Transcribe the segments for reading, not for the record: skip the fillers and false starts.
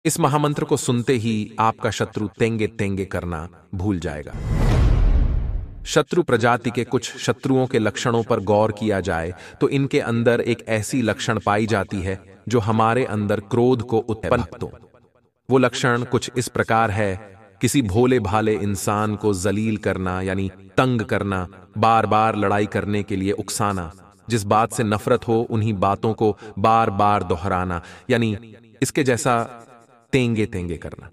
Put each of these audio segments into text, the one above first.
इस महामंत्र को सुनते ही आपका शत्रु तेंगे तेंगे करना भूल जाएगा। शत्रु प्रजाति के कुछ शत्रुओं के लक्षणों पर गौर किया जाए तो इनके अंदर एक ऐसी लक्षण पाई जाती है जो हमारे अंदर क्रोध को उत्पन्न तो वो लक्षण कुछ इस प्रकार है। किसी भोले भाले इंसान को जलील करना यानी तंग करना, बार बार लड़ाई करने के लिए उकसाना, जिस बात से नफरत हो उन्हीं बातों को बार बार दोहराना, यानी इसके जैसा तेंगे तेंगे करना।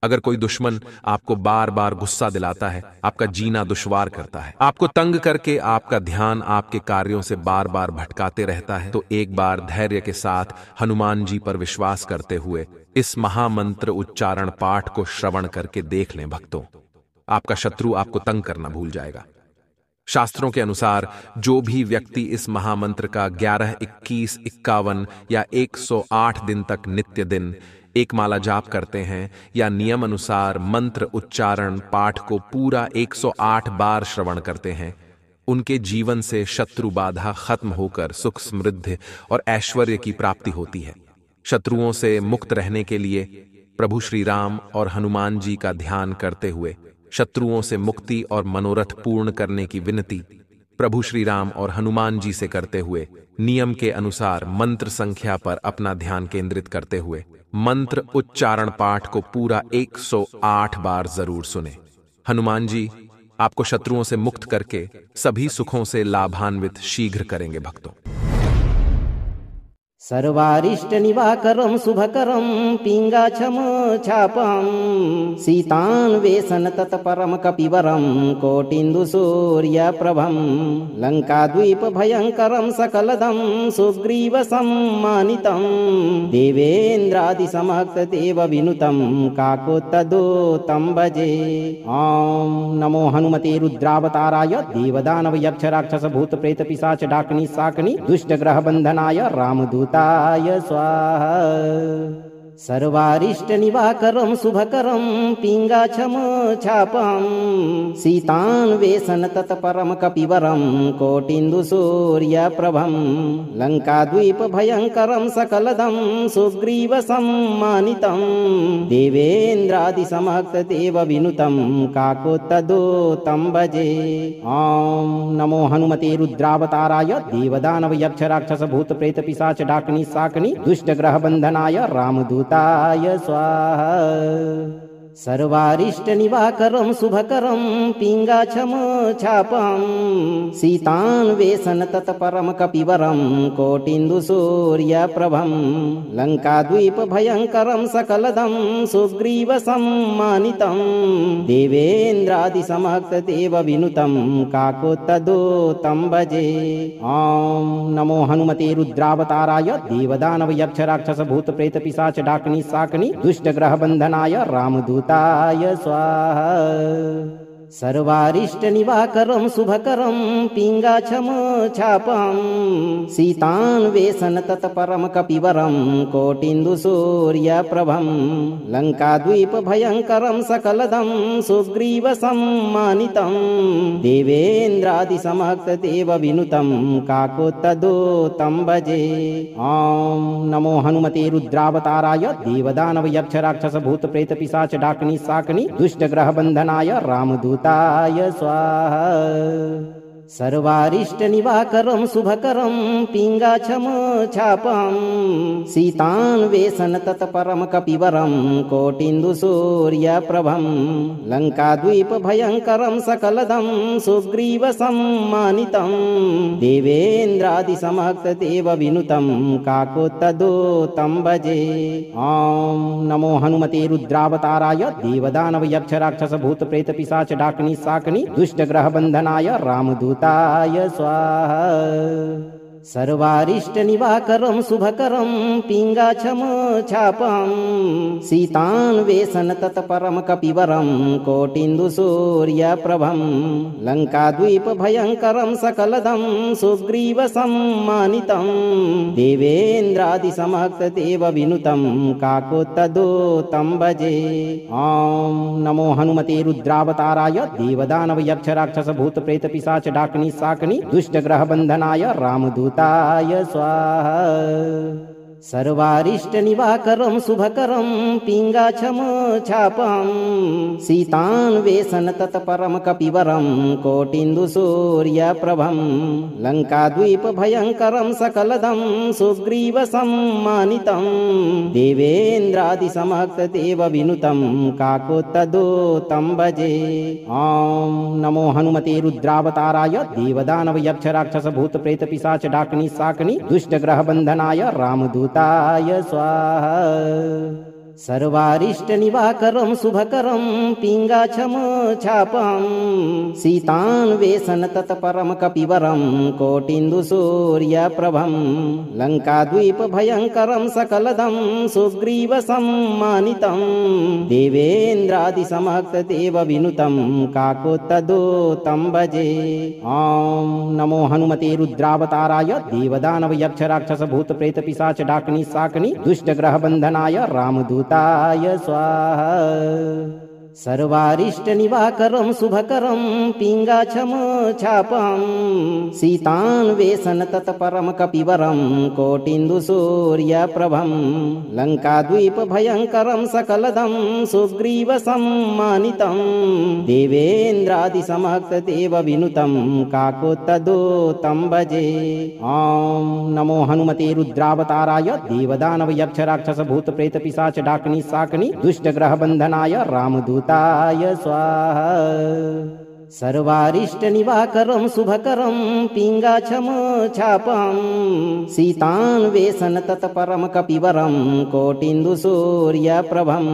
अगर कोई दुश्मन आपको बार बार गुस्सा दिलाता है, आपका जीना दुश्वार करता है, आपको तंग करके आपका ध्यान आपके कार्यों से बार बार भटकाते रहता है, तो एक बार धैर्य के साथ हनुमान जी पर विश्वास करते हुए इस महामंत्र उच्चारण पाठ को श्रवण करके देख लें भक्तों, आपका शत्रु आपको तंग करना भूल जाएगा। शास्त्रों के अनुसार जो भी व्यक्ति इस महामंत्र का 11, 21, 51 या 108 दिन तक नित्य दिन एक माला जाप करते हैं या नियम अनुसार मंत्र उच्चारण पाठ को पूरा 108 बार श्रवण करते हैं, उनके जीवन से शत्रु बाधा खत्म होकर सुख समृद्धि और ऐश्वर्य की प्राप्ति होती है। शत्रुओं से मुक्त रहने के लिए प्रभु श्री राम और हनुमान जी का ध्यान करते हुए शत्रुओं से मुक्ति और मनोरथ पूर्ण करने की विनती प्रभु श्री राम और हनुमान जी से करते हुए नियम के अनुसार मंत्र संख्या पर अपना ध्यान केंद्रित करते हुए मंत्र उच्चारण पाठ को पूरा 108 बार जरूर सुने। हनुमान जी आपको शत्रुओं से मुक्त करके सभी सुखों से लाभान्वित शीघ्र करेंगे भक्तों। सर्वारिष्ट निवाकरं शुभकरं पिंगाक्षम छापं सीतान्वेषण तत्परम कपिवरं कोटिन्दु सूर्य प्रभं लंकाद्वीप भयंकरं सकलदं सुग्रीव सम्मानितं देवेन्द्रादि समक्त देव विनुतं काकोत्तदूतं भजे। ओम नमो हनुमते रुद्रावताराय देवदानव यक्ष राक्षस भूत प्रेत पिशाच डाकिनी शाकिनी दुष्ट ग्रह बंधनाय रामदूत स्वाहा। सर्वारिष्ट निवाकरं शुभकरं पिंगाक्षम छापं सीतान्वेषण तत्परम कपिवरं कोटिन्दु सूर्य प्रभं लंकाद्वीप भयंकरं सकलदं सुग्रीव सम्मानितं देवेन्द्रादि समक्त देव विनुतं काकोत्तदूतं भजे। ओम नमो हनुमते रुद्रावताराय देवदानव यक्ष राक्षस भूत प्रेत पिशाच डाकिनी शाकिनी दुष्ट ग्रह बंधनाय रामदूत स्वाहा। सर्वारिष्ट निवाकरं शुभकरं पिंगाक्षम छापं सीतान्वेषण तत्परम कपिवरं कोटिन्दु सूर्य प्रभं लंकाद्वीप भयंकरं सकलदं सुग्रीव सम्मानितं देवेन्द्रादि समक्त देव विनुतं काकोत्तदूतं भजे। ओम नमो हनुमते रुद्रावताराय देवदानव यक्ष राक्षस भूत प्रेत पिशाच डाकिनी शाकिनी दुष्ट ग्रह बंधनाय रामदूत स्वाहा। सर्वारिष्ट निवाकरं शुभकरं पिंगाक्षम छापं सीतान्वेषण तत्परम कपिवरं कोटिन्दु सूर्य प्रभं लंकाद्वीप भयंकरं सकलदं सुग्रीव सम्मानितं देवेन्द्रादि समक्त देव विनुतं काकोत्तदूतं भजे। ओम नमो हनुमते रुद्रावताराय देवदानव यक्ष राक्षस भूत प्रेत पिशाच डाकिनी शाकिनी दुष्ट ग्रह बंधनाय रामदूत स्वाहा। सर्वारिष्ट निवाकरं शुभकरं पिंगाक्षम छापं सीतान्वेषण तत्परम कपिवरं कोटिन्दु सूर्य प्रभं लंकाद्वीप भयंकरं सकलदं सुग्रीव सम्मानितं देवेन्द्रादि समक्त देव विनुतं काकोत्तदूतं भजे। ओम नमो हनुमते रुद्रावताराय देवदानव यक्ष राक्षस भूत प्रेत पिशाच डाकिनी शाकिनी दुष्ट ग्रह बंधनाय रामदूत स्वाहा। सर्वारिष्ट निवाकरं शुभकरं पिंगाक्षम छापं सीतान्वेषण तत्परम कपिवरं कोटिन्दु सूर्य प्रभं लंकाद्वीप भयंकरं सकलदं सुग्रीव सम्मानितं देवेन्द्रादि समक्त देव विनुतं काकोत्तदूतं भजे। ओम नमो हनुमते रुद्रावताराय देवदानव यक्ष राक्षस भूत प्रेत पिशाच डाकिनी शाकिनी दुष्ट ग्रह बंधनाय रामदूत स्वाहा। सर्वारिष्टनिवाकरं शुभकरं पिङ्गाक्षं छापं सीतान्वेषण तत्परं कपिवरं कोटिन्दुसूर्यप्रभं लङ्काद्वीपभयङ्करं सकलदं सुग्रीवसम्मानितं देवेन्द्रादिसमक्तदेवविनुतं काकोत्तदूतं भजे। ॐ नमो हनुमते रुद्रावताराय देवदानवयक्षराक्षसभूतप्रेतपिशाच डाकिनी शाकिनी दुष्टग्रहबन्धनाय रामदूताय स्वाहा। सर्वारिष्टनिवाकरं शुभकरं पिङ्गाक्षं छापं सीतान्वेषण तत्परं कपिवरं कोटिन्दुसूर्यप्रभं लङ्काद्वीपभयङ्करं सकलदं सुग्रीवसम्मानितं देवेन्द्रादिसमक्तदेवविनुतं काकोत्तदूतं भजे। ॐ नमो हनुमते रुद्रावताराय देवदानवयक्षराक्षसभूतप्रेतपिशाच डाकिनी शाकिनी दुष्टग्रहबन्धनाय रामदूताय स्वाहा। सर्वारिष्टनिवाकरं शुभकरं पिङ्गाक्षं छापं सीतान्वेषण तत्परं कपिवरं कोटिन्दुसूर्यप्रभं लङ्काद्वीपभयङ्करं सकलदं सुग्रीवसम्मानितं देवेन्द्रादिसमक्तदेवविनुतं काकोत्तदूतं भजे। ॐ नमो हनुमते रुद्रावताराय देवदानवयक्षराक्षसभूतप्रेतपिशाच डाकिनी शाकिनी दुष्टग्रहबन्धनाय रामदूताय स्वाहा। सर्वारिष्टनिवाकरं शुभकरं पिङ्गाक्षं छापं सीतान्वेषण तत्परं कपिवरं कोटिन्दुसूर्यप्रभं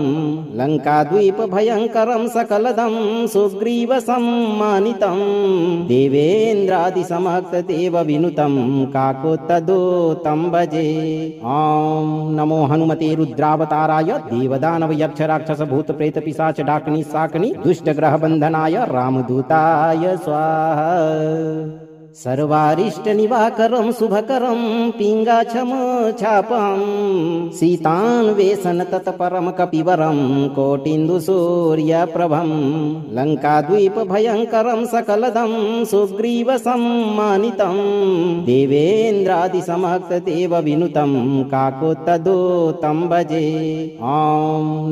लङ्काद्वीपभयङ्करं सकलदं सुग्रीवसम्मानितं देवेन्द्रादिसमक्तदेवविनुतं काकोत्तदूतं भजे। ॐ नमो हनुमते रुद्रावताराय देवदानवयक्षराक्षसभूतप्रेतपिशाच डाकिनी शाकिनी दुष्टग्रहबन्धनाय रामदूताय स्वाहा। सर्वारिष्टनिवाकरं शुभकरं पिङ्गाक्षं छापं सीतान्वेषण तत्परं कपिवरं कोटिन्दुसूर्यप्रभं लङ्काद्वीपभयङ्करं सकलदं सुग्रीवसम्मानितं देवेन्द्रादिसमक्तदेवविनुतं काकोत्तदूतं भजे। ॐ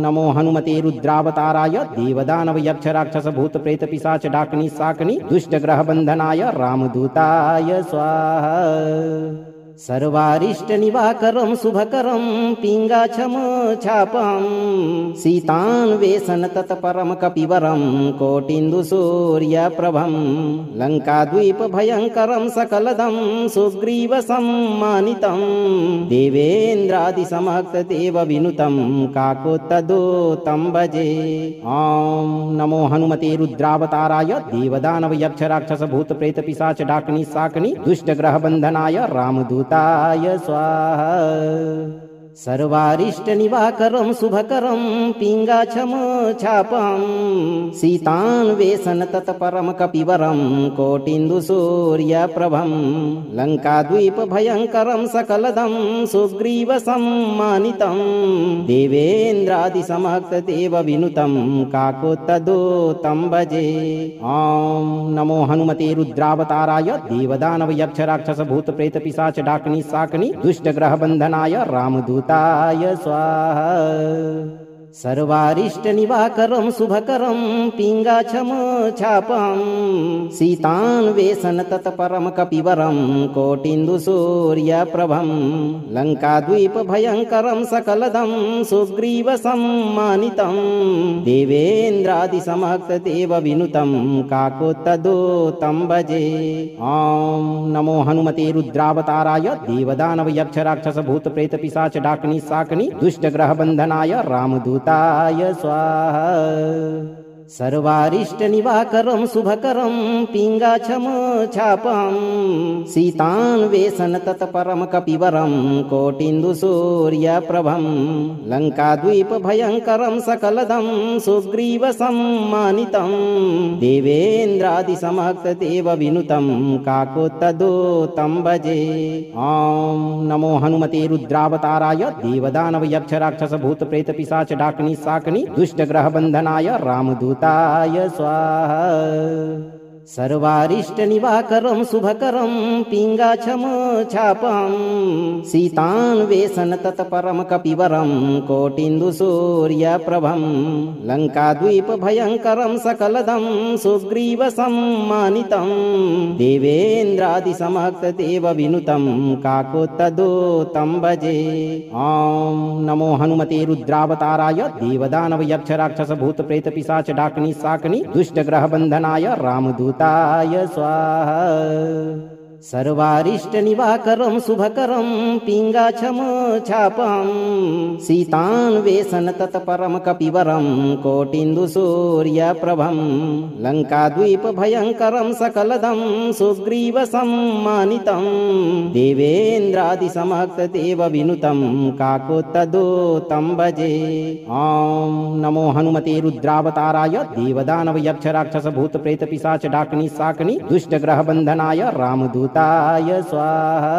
नमो हनुमते रुद्रावताराय देवदानवयक्षराक्षसभूतप्रेतपिशाच डाकिनी शाकिनी दुष्टग्रहबन्धनाय रामदूताय स्वाहा। सर्वारिष्टनिवाकरं शुभकरं पिङ्गाक्षं छापं सीतान्वेषण तत्परं कपिवरं कोटिन्दुसूर्यप्रभं लङ्काद्वीपभयङ्करं सकलदं सुग्रीवसम्मानितं देवेन्द्रादिसमक्तदेवविनुतं काकोत्तदूतं भजे। ॐ नमो हनुमते रुद्रावताराय देवदानवयक्षराक्षसभूतप्रेतपिशाच डाकिनी शाकिनी दुष्टग्रहबन्धनाय रामदूताय स्वाहा। सर्वारिष्टनिवाकरं शुभकरं पिङ्गाक्षं छापं सीतान्वेषण तत्परं कपिवरं कोटिन्दुसूर्यप्रभं लङ्काद्वीपभयङ्करं सकलदं सुग्रीवसम्मानितं देवेन्द्रादिसमक्तदेवविनुतं काकोत्तदूतं भजे। ॐ नमो हनुमते रुद्रावताराय देवदानवयक्षराक्षसभूतप्रेतपिशाच डाकिनी शाकिनी दुष्टग्रहबन्धनाय रामदूताय स्वाहा। सर्वारिष्टनिवाकरं शुभकरं पिङ्गाक्षं छापं सीतान्वेषण तत्परं कपिवरं कोटिन्दुसूर्यप्रभं लङ्काद्वीपभयङ्करं सकलदं सुग्रीवसम्मानितं देवेन्द्रादिसमक्तदेवविनुतं काकोत्तदूतं भजे। ॐ नमो हनुमते रुद्रावताराय देवदानवयक्षराक्षसभूतप्रेतपिशाच डाकिनी शाकिनी दुष्टग्रहबन्धनाय रामदूताय स्वाहा। सर्वारिष्टनिवाकरं शुभकरं पिङ्गाक्षं छापं सीतान्वेषण तत्परं कपिवरं कोटिन्दुसूर्यप्रभं लङ्काद्वीपभयङ्करं सकलदं सुग्रीवसम्मानितं देवेन्द्रादिसमक्तदेवविनुतं काकोत्तदूतं भजे। ॐ नमो हनुमते रुद्रावताराय देवदानवयक्षराक्षसभूतप्रेतपिशाच डाकिनी शाकिनी दुष्टग्रहबन्धनाय रामदूताय स्वाहा। सर्वारिष्टनिवाकरं शुभकरं पिङ्गाक्षं छापं सीतान्वेषण तत्परं कपिवरं कोटिन्दुसूर्यप्रभं लङ्काद्वीपभयङ्करं सकलदं सुग्रीवसम्मानितं देवेन्द्रादिसमक्तदेवविनुतं काकोत्तदूतं भजे। ॐ नमो हनुमते रुद्रावताराय देवदानवयक्षराक्षसभूतप्रेतपिशाच डाकिनी शाकिनी दुष्टग्रहबन्धनाय रामदूताय स्वाहा। सर्वारिष्टनिवाकरं शुभकरं पिङ्गाक्षं छापं सीतान्वेषण तत्परं कपिवरं कोटिन्दुसूर्यप्रभं लङ्काद्वीपभयङ्करं सकलदं सुग्रीवसम्मानितं देवेन्द्रादिसमक्तदेवविनुतं काकोत्तदूतं भजे। ॐ नमो हनुमते रुद्रावताराय देवदानवयक्षराक्षसभूतप्रेतपिशाच डाकिनी शाकिनी दुष्टग्रहबन्धनाय रामदूताय स्वाहा।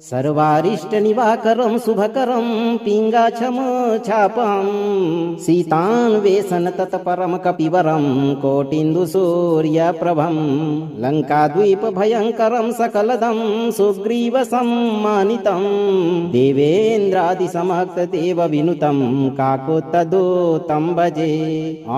सर्वारिष्टनिवाकरं शुभकरं पिङ्गाक्षं छापं सीतान्वेषण तत्परं कपिवरं कोटिन्दुसूर्यप्रभं लङ्काद्वीपभयङ्करं सकलदं सुग्रीवसम्मानितं देवेन्द्रादिसमक्तदेवविनुतं काकोत्तदूतं भजे। ॐ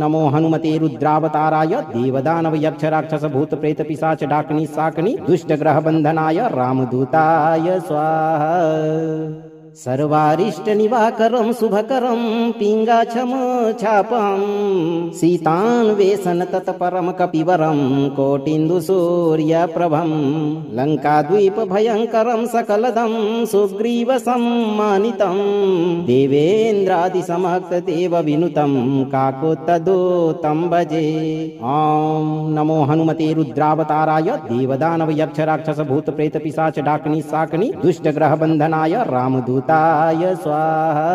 नमो हनुमते रुद्रावताराय देवदानवयक्षराक्षसभूतप्रेतपिशाच डाकिनी शाकिनी दुष्टग्रहबन्धनाय रामदूताय स्वाहा। सर्वारिष्टनिवाकरं शुभकरं पिङ्गाक्षं छापं सीतान्वेषण तत्परं कपिवरं कोटिन्दुसूर्यप्रभं लङ्काद्वीपभयङ्करं सकलदं सुग्रीवसम्मानितं देवेन्द्रादिसमक्तदेवविनुतं काकोत्तदूतं भजे। ॐ नमो हनुमते रुद्रावताराय देवदानवयक्षराक्षसभूतप्रेतपिशाच डाकिनी शाकिनी दुष्टग्रहबन्धनाय रामदूताय स्वाहा।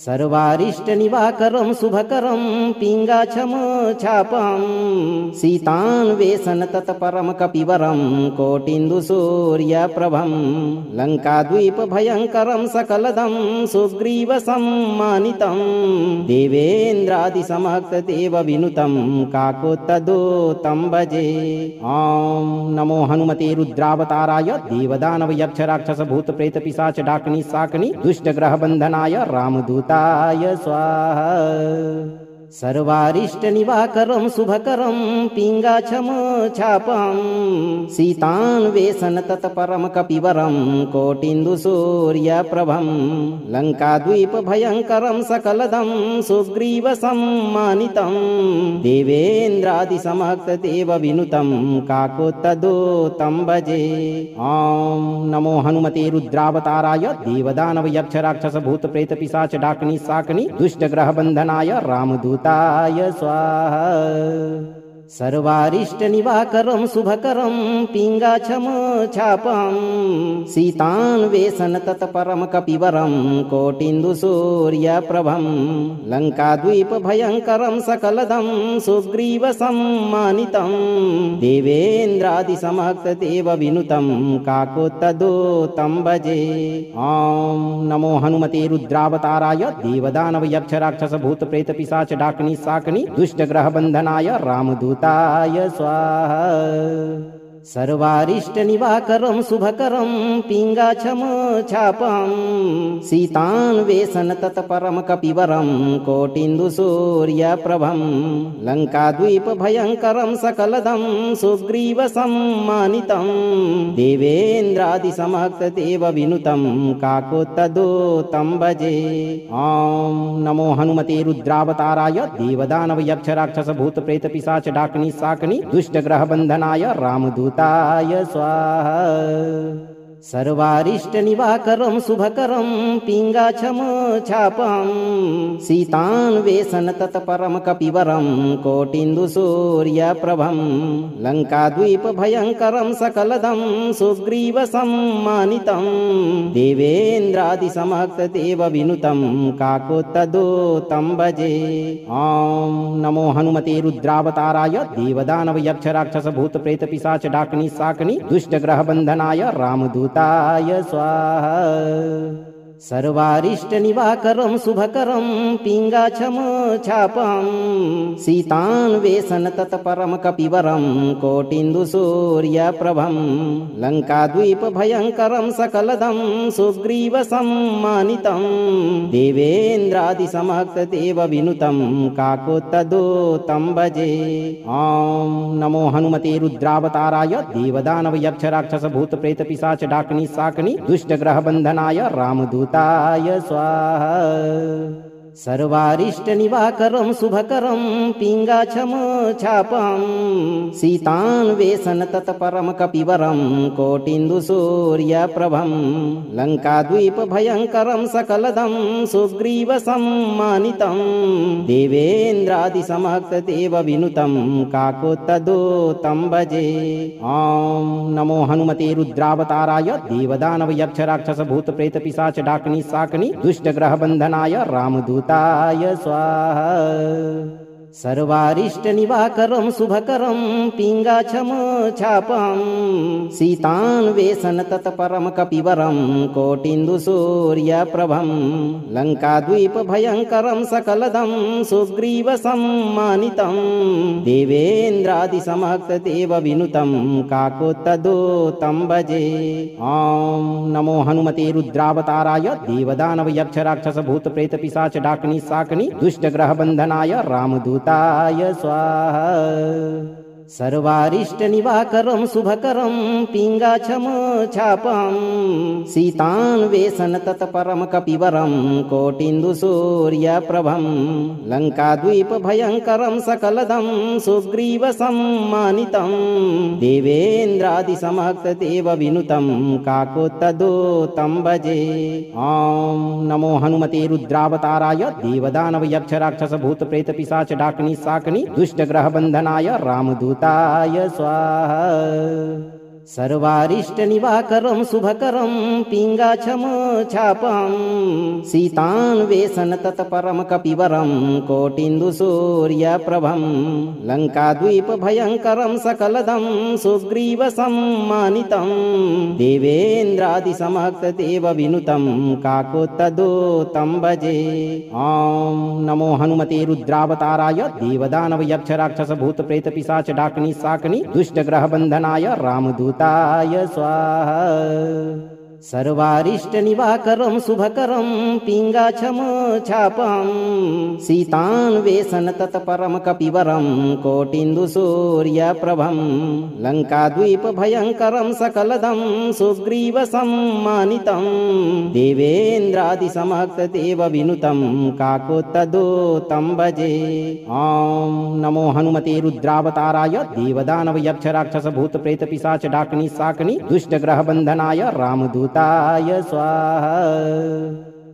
सर्वारिष्टनिवाकरं शुभकरं पिङ्गाक्षं छापं सीतान्वेषण तत्परं कपिवरं कोटिन्दुसूर्यप्रभं लङ्काद्वीपभयङ्करं सकलदं सुग्रीवसम्मानितं देवेन्द्रादिसमक्तदेवविनुतं काकोत्तदूतं भजे। ॐ नमो हनुमते रुद्रावताराय देवदानवयक्षराक्षसभूतप्रेतपिशाच डाकिनी शाकिनी दुष्टग्रहबन्धनाय रामदूताय स्वाहा। सर्वारिष्टनिवाकरं शुभकरं पिङ्गाक्षं छापं सीतान्वेषण तत्परं कपिवरं कोटिन्दुसूर्यप्रभं लङ्काद्वीपभयङ्करं सकलदं सुग्रीवसम्मानितं देवेन्द्रादिसमक्तदेवविनुतं काकोत्तदूतं भजे। ॐ नमो हनुमते रुद्रावताराय देवदानवयक्षराक्षसभूतप्रेतपिशाच डाकिनी शाकिनी दुष्टग्रहबन्धनाय रामदूताय स्वाहा। सर्वारिष्टनिवाकरं शुभकरं पिङ्गाक्षं छापं सीतान्वेषण तत्परं कपिवरं कोटिन्दुसूर्यप्रभं लङ्काद्वीपभयङ्करं सकलदं सुग्रीवसम्मानितं देवेन्द्रादिसमक्तदेवविनुतं काकोत्तदूतं भजे। ॐ नमो हनुमते रुद्रावताराय देवदानवयक्षराक्षसभूतप्रेतपिशाच डाकिनी शाकिनी दुष्टग्रहबन्धनाय रामदूताय स्वाहा। सर्वारिष्टनिवाकरं शुभकरं पिङ्गाक्षं छापं सीतान्वेषण तत्परं कपिवरं कोटिन्दुसूर्यप्रभं लङ्काद्वीपभयङ्करं सकलदं सुग्रीवसम्मानितं देवेन्द्रादिसमक्तदेवविनुतं काकोत्तदूतं भजे। ॐ नमो हनुमते रुद्रावताराय देवदानवयक्षराक्षसभूतप्रेतपिशाच डाकिनी शाकिनी दुष्टग्रहबन्धनाय रामदूताय स्वाहा। सर्वारिष्टनिवाकरं शुभकरं पिङ्गाक्षं छापं सीतान्वेषण तत्परं कपिवरं कोटिन्दुसूर्यप्रभं लङ्काद्वीपभयङ्करं सकलदं सुग्रीवसम्मानितं देवेन्द्रादिसमक्तदेवविनुतं काकोत्तदूतं भजे। ॐ नमो हनुमते रुद्रावताराय देवदानवयक्षराक्षसभूतप्रेतपिशाच डाकिनी शाकिनी दुष्टग्रहबन्धनाय रामदूताय स्वाहा। सर्वारिष्टनिवाकरं शुभकरं पिङ्गाक्षमोच्छापं सीतान्वेषण तत्परं कपिवरं कोटिन्दुसूर्यप्रभं लङ्काद्वीपभयङ्करं सकलदं सुग्रीवसम्मानितं देवेन्द्रादिसमक्तदेवविनुतं काकोत्तदूतं भजे। ॐ नमो हनुमते रुद्रावताराय देवदानवयक्षराक्षसभूतप्रेतपिशाच डाकिनी शाकिनी दुष्टग्रहबन्धनाय रामदूताय स्वाहा। सर्वारिष्टनिवाकरं शुभकरं पिङ्गाक्षमोच्छापं सीतान्वेषण तत्परं कपिवरं कोटिन्दुसूर्यप्रभं लङ्काद्वीपभयङ्करं सकलदं सुग्रीवसम्मानितं देवेन्द्रादिसमक्तदेवविनुतं काकोत्तदूतं भजे। ॐ नमो हनुमते रुद्रावताराय देवदानवयक्षराक्षसभूतप्रेतपिशाच डाकिनी शाकिनी दुष्टग्रहबन्धनाय रामदूताय स्वाहा। सर्वारिष्टनिवाकरं शुभकरं पिङ्गाक्षमोच्छापं सीतान्वेषण तत्परं कपिवरं कोटिन्दुसूर्यप्रभं लङ्काद्वीपभयङ्करं सकलदं सुग्रीवसम्मानितं देवेन्द्रादिसमक्तदेवविनुतं काकोत्तदूतं भजे। ॐ नमो हनुमते रुद्रावताराय देवदानवयक्षराक्षसभूतप्रेतपिशाच डाकिनी शाकिनी दुष्टग्रहबन्धनाय रामदूताय स्वाहा। सर्वारिष्टनिवाकरं शुभकरं पिङ्गाक्षमोच्छापं सीतान्वेषण तत्परं कपिवरं कोटिन्दुसूर्यप्रभं लङ्काद्वीपभयङ्करं सकलदं सुग्रीवसम्मानितं देवेन्द्रादिसमक्तदेवविनुतं काकोत्तदूतं भजे। ॐ नमो हनुमते रुद्रावताराय देवदानवयक्षराक्षसभूतप्रेतपिशाच डाकिनी शाकिनी दुष्टग्रहबन्धनाय रामदूताय स्वाहा। सर्वारिष्टनिवाकरं शुभकरं पिङ्गाक्षमोच्छापं सीतान्वेषण तत्परं कपिवरं कोटिन्दुसूर्यप्रभं लङ्काद्वीपभयङ्करं सकलदं सुग्रीवसम्मानितं देवेन्द्रादिसमक्तदेवविनुतं काकोत्तदूतं भजे। ॐ नमो हनुमते रुद्रावताराय देवदानवयक्षराक्षसभूतप्रेतपिशाच डाकिनी शाकिनी दुष्टग्रहबन्धनाय रामदूताय स्वाहा। सर्वारिष्टनिवाकरं शुभकरं पिङ्गाक्षमोच्छापं सीतान्वेषण तत्परं कपिवरं कोटिन्दुसूर्यप्रभं लङ्काद्वीपभयङ्करं सकलदं सुग्रीवसम्मानितं देवेन्द्रादिसमक्तदेवविनुतं काकोत्तदूतं भजे। ॐ नमो हनुमते रुद्रावताराय देवदानवयक्षराक्षसभूतप्रेतपिशाच डाकिनी शाकिनी दुष्टग्रहबन्धनाय रामदूताय स्वाहा।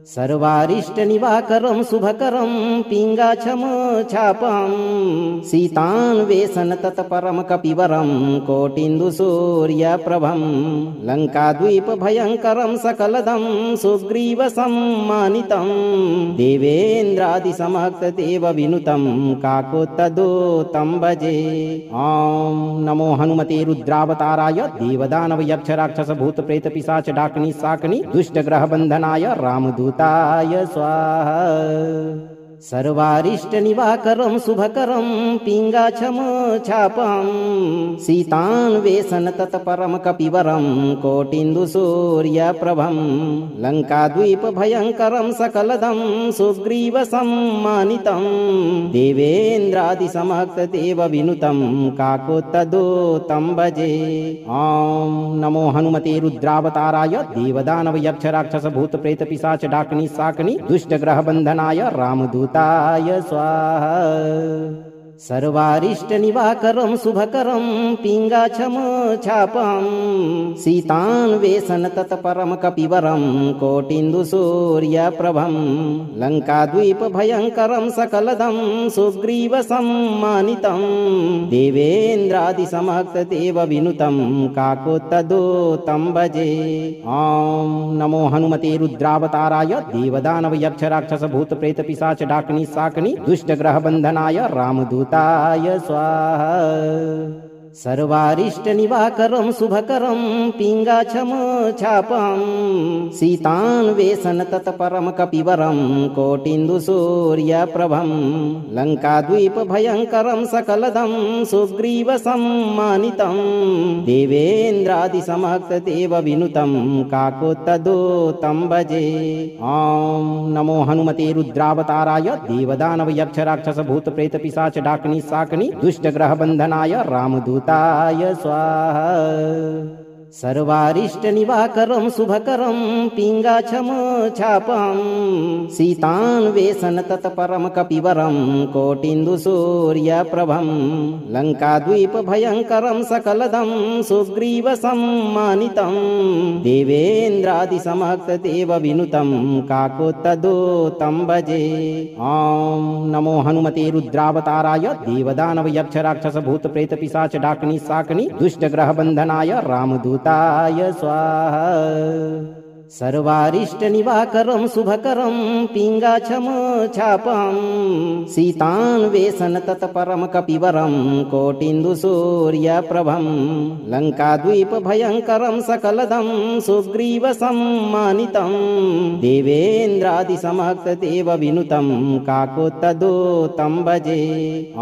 सर्वारिष्टनिवाकरं शुभकरं पिङ्गाक्षमोच्छापं सीतान्वेषण तत्परं कपिवरं कोटिन्दुसूर्यप्रभं लङ्काद्वीपभयङ्करं सकलदं सुग्रीवसम्मानितं देवेन्द्रादिसमक्तदेवविनुतं काकोत्तदूतं भजे। ॐ नमो हनुमते रुद्रावताराय देवदानवयक्षराक्षसभूतप्रेतपिशाच डाकिनी शाकिनी दुष्टग्रहबन्धनाय रामदूताय स्वाहा। सर्वारिष्टनिवाकरं शुभकरं पिङ्गाक्षमोच्छापं सीतान्वेषण तत्परं कपिवरं कोटिन्दुसूर्यप्रभं लङ्काद्वीपभयङ्करं सकलदं सुग्रीवसम्मानितं देवेन्द्रादिसमक्तदेवविनुतं काकोत्तदूतं भजे। ॐ नमो हनुमते रुद्रावताराय देवदानवयक्षराक्षसभूतप्रेतपिशाच डाकिनी शाकिनी दुष्टग्रहबन्धनाय रामदूताय स्वाहा। सर्वारिष्टनिवाकरं शुभकरं पिङ्गाक्षमोच्छापं सीतान्वेषण तत्परं कपिवरं कोटिन्दुसूर्यप्रभं लङ्काद्वीपभयङ्करं सकलदं सुग्रीवसम्मानितं देवेन्द्रादिसमक्तदेवविनुतं काकोत्तदूतं भजे। ॐ नमो हनुमते रुद्रावताराय देवदानवयक्षराक्षसभूतप्रेतपिशाच डाकिनी शाकिनी दुष्टग्रहबन्धनाय रामदूताय स्वाहा। सर्वारिष्टनिवाकरं शुभकरं पिङ्गाक्षमोच्छापं सीतान्वेषण तत्परं कपिवरं कोटिन्दुसूर्यप्रभं लङ्काद्वीपभयङ्करं सकलदं सुग्रीवसम्मानितं देवेन्द्रादिसमक्तदेवविनुतं काकोत्तदूतं भजे। ॐ नमो हनुमते रुद्रावताराय देवदानवयक्षराक्षसभूतप्रेतपिशाच डाकिनी शाकिनी दुष्टग्रहबन्धनाय रामदूताय स्वाहा। सर्वारिष्टनिवाकरं शुभकरं पिङ्गाक्षमोच्छापं सीतान्वेषण तत्परं कपिवरं कोटिन्दुसूर्यप्रभं लङ्काद्वीपभयङ्करं सकलदं सुग्रीवसम्मानितं देवेन्द्रादिसमक्तदेवविनुतं काकोत्तदूतं भजे। ॐ नमो हनुमते रुद्रावताराय देवदानवयक्षराक्षसभूतप्रेतपिशाच डाकिनी शाकिनी दुष्टग्रहबन्धनाय रामदूताय स्वाहा। सर्वारिष्टनिवाकरं शुभकरं पिङ्गाक्षमोच्छापं सीतान्वेषण तत्परं कपिवरं कोटिन्दुसूर्यप्रभं लङ्काद्वीपभयङ्करं सकलदं सुग्रीवसम्मानितं देवेन्द्रादिसमक्तदेवविनुतं काकोत्तदूतं भजे। ॐ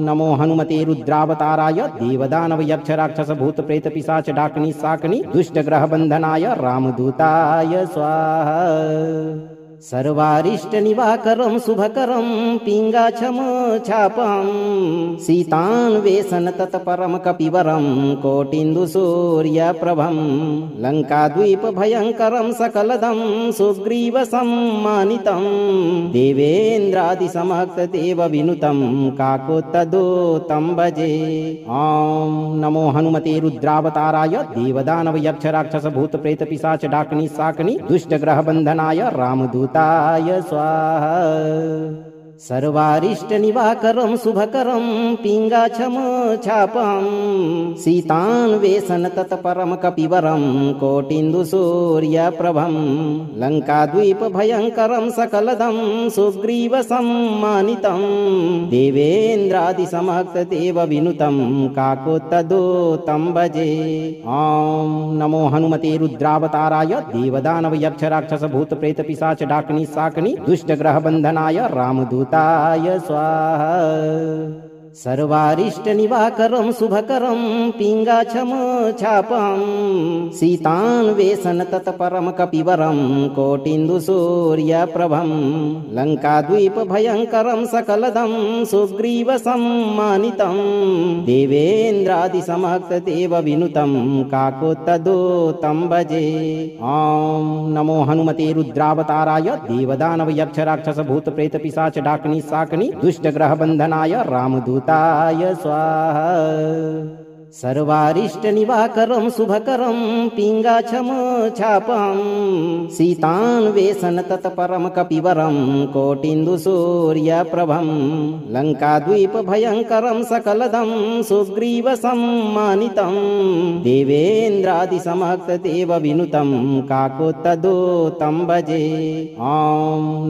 नमो हनुमते रुद्रावताराय देवदानवयक्षराक्षसभूतप्रेतपिशाच डाकिनी शाकिनी दुष्टग्रहबन्धनाय रामदूताय स्वाहा। सर्वारिष्टनिवाकरं शुभकरं पिङ्गाक्षमोच्छापं सीतान्वेषण तत्परं कपिवरं कोटिन्दुसूर्यप्रभं लङ्काद्वीपभयङ्करं सकलदं सुग्रीवसम्मानितं देवेन्द्रादिसमक्तदेवविनुतं काकोत्तदूतं भजे। ॐ नमो हनुमते रुद्रावताराय देवदानवयक्षराक्षसभूतप्रेतपिशाच डाकिनी शाकिनी दुष्टग्रहबन्धनाय रामदूताय स्वाहा। सर्वारिष्टनिवाकरं शुभकरं पिङ्गाक्षमोच्छापं सीतान्वेषण तत्परं कपिवरं कोटिन्दुसूर्यप्रभं लङ्काद्वीपभयङ्करं सकलदं सुग्रीवसम्मानितं देवेन्द्रादिसमक्तदेवविनुतं काकोत्तदूतं भजे। ॐ नमो हनुमते रुद्रावताराय देवदानवयक्षराक्षसभूतप्रेतपिशाच डाकिनी शाकिनी दुष्टग्रहबन्धनाय रामदूताय स्वाहा। सर्वारिष्टनिवाकरं शुभकरं पिङ्गाक्षमोच्छापं सीतान्वेषण तत्परं कपिवरं कोटिन्दुसूर्यप्रभं लङ्काद्वीपभयङ्करं सकलदं सुग्रीवसम्मानितं देवेन्द्रादिसमक्तदेवविनुतं काकोत्तदूतं भजे। ॐ नमो हनुमते रुद्रावताराय देवदानवयक्षराक्षसभूतप्रेतपिशाच डाकिनी शाकिनी दुष्टग्रहबन्धनाय रामदूताय स्वाहा। सर्वारिष्टनिवाकरं शुभकरं पिङ्गाक्षमोच्छापं सीतान्वेषण तत्परं कपिवरं कोटिन्दुसूर्यप्रभं लङ्काद्वीपभयङ्करं सकलदं सुग्रीवसम्मानितं देवेन्द्रादिसमक्तदेवविनुतं काकोत्तदूतं भजे। ॐ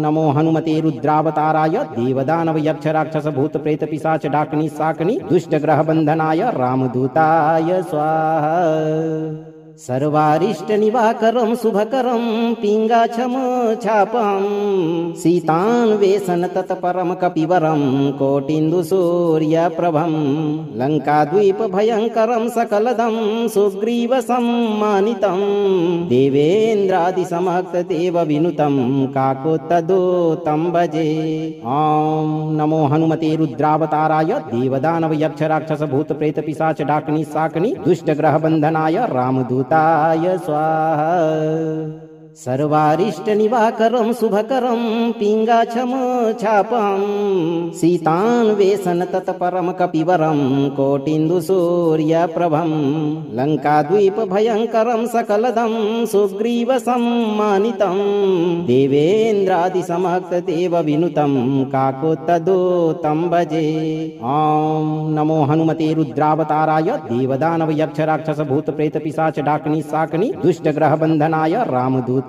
नमो हनुमते रुद्रावताराय देवदानवयक्षराक्षसभूतप्रेतपिशाच डाकिनी शाकिनी दुष्टग्रहबन्धनाय रामदूताय स्वाहा। सर्वारिष्टनिवाकरं शुभकरं पिङ्गाक्षमोच्छापं सीतान्वेषण तत्परं कपिवरं कोटिन्दुसूर्यप्रभं लङ्काद्वीपभयङ्करं सकलदं सुग्रीवसम्मानितं देवेन्द्रादिसमक्तदेवविनुतं काकोत्तदूतं भजे। ॐ नमो हनुमते रुद्रावताराय देवदानवयक्षराक्षसभूतप्रेतपिशाच डाकिनी शाकिनी दुष्टग्रहबन्धनाय रामदूताय स्वाहा। सर्वारिष्टनिवाकरं शुभकरं पिङ्गाक्षमोच्छापं सीतान्वेषण तत्परं कपिवरं कोटिन्दुसूर्यप्रभं लङ्काद्वीपभयङ्करं सकलदं सुग्रीवसम्मानितं देवेन्द्रादिसमक्तदेवविनुतं काकोत्तदूतं भजे। ॐ नमो हनुमते रुद्रावताराय देवदानवयक्षराक्षसभूतप्रेतपिशाच डाकिनी शाकिनी दुष्टग्रहबन्धनाय रामदूताय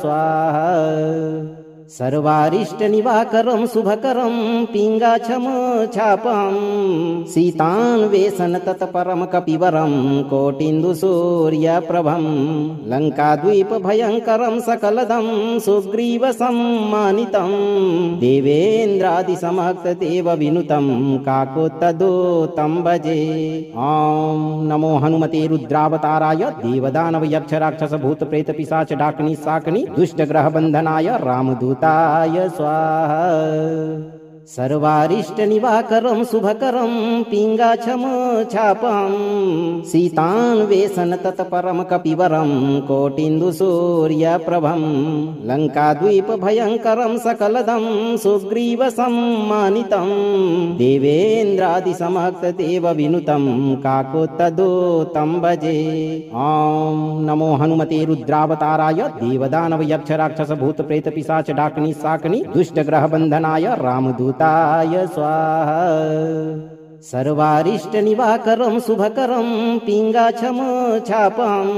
स्वाहा। सर्वारिष्टनिवाकरं शुभकरं पिङ्गाक्षमोच्छापं सीतान्वेषण तत्परं कपिवरं कोटिन्दुसूर्यप्रभं लङ्काद्वीपभयङ्करं सकलदं सुग्रीवसम्मानितं देवेन्द्रादिसमक्तदेवविनुतं काकोत्तदूतं भजे। ॐ नमो हनुमते रुद्रावताराय देवदानवयक्षराक्षसभूतप्रेतपिशाच डाकिनी शाकिनी दुष्टग्रहबन्धनाय रामदूताय स्वाहा। सर्वारिष्टनिवाकरं शुभकरं पिङ्गाक्षमोच्छापं सीतान्वेषण तत्परं कपिवरं कोटिन्दुसूर्यप्रभं लङ्काद्वीपभयङ्करं सकलदं सुग्रीवसम्मानितं देवेन्द्रादिसमक्तदेवविनुतं काकोत्तदूतं भजे। ॐ नमो हनुमते रुद्रावताराय देवदानवयक्षराक्षसभूतप्रेतपिशाच डाकिनी शाकिनी दुष्टग्रहबन्धनाय रामदूताय स्वाहा। सर्वारिष्टनिवाकरं शुभकरं पिङ्गाक्षमोच्छापं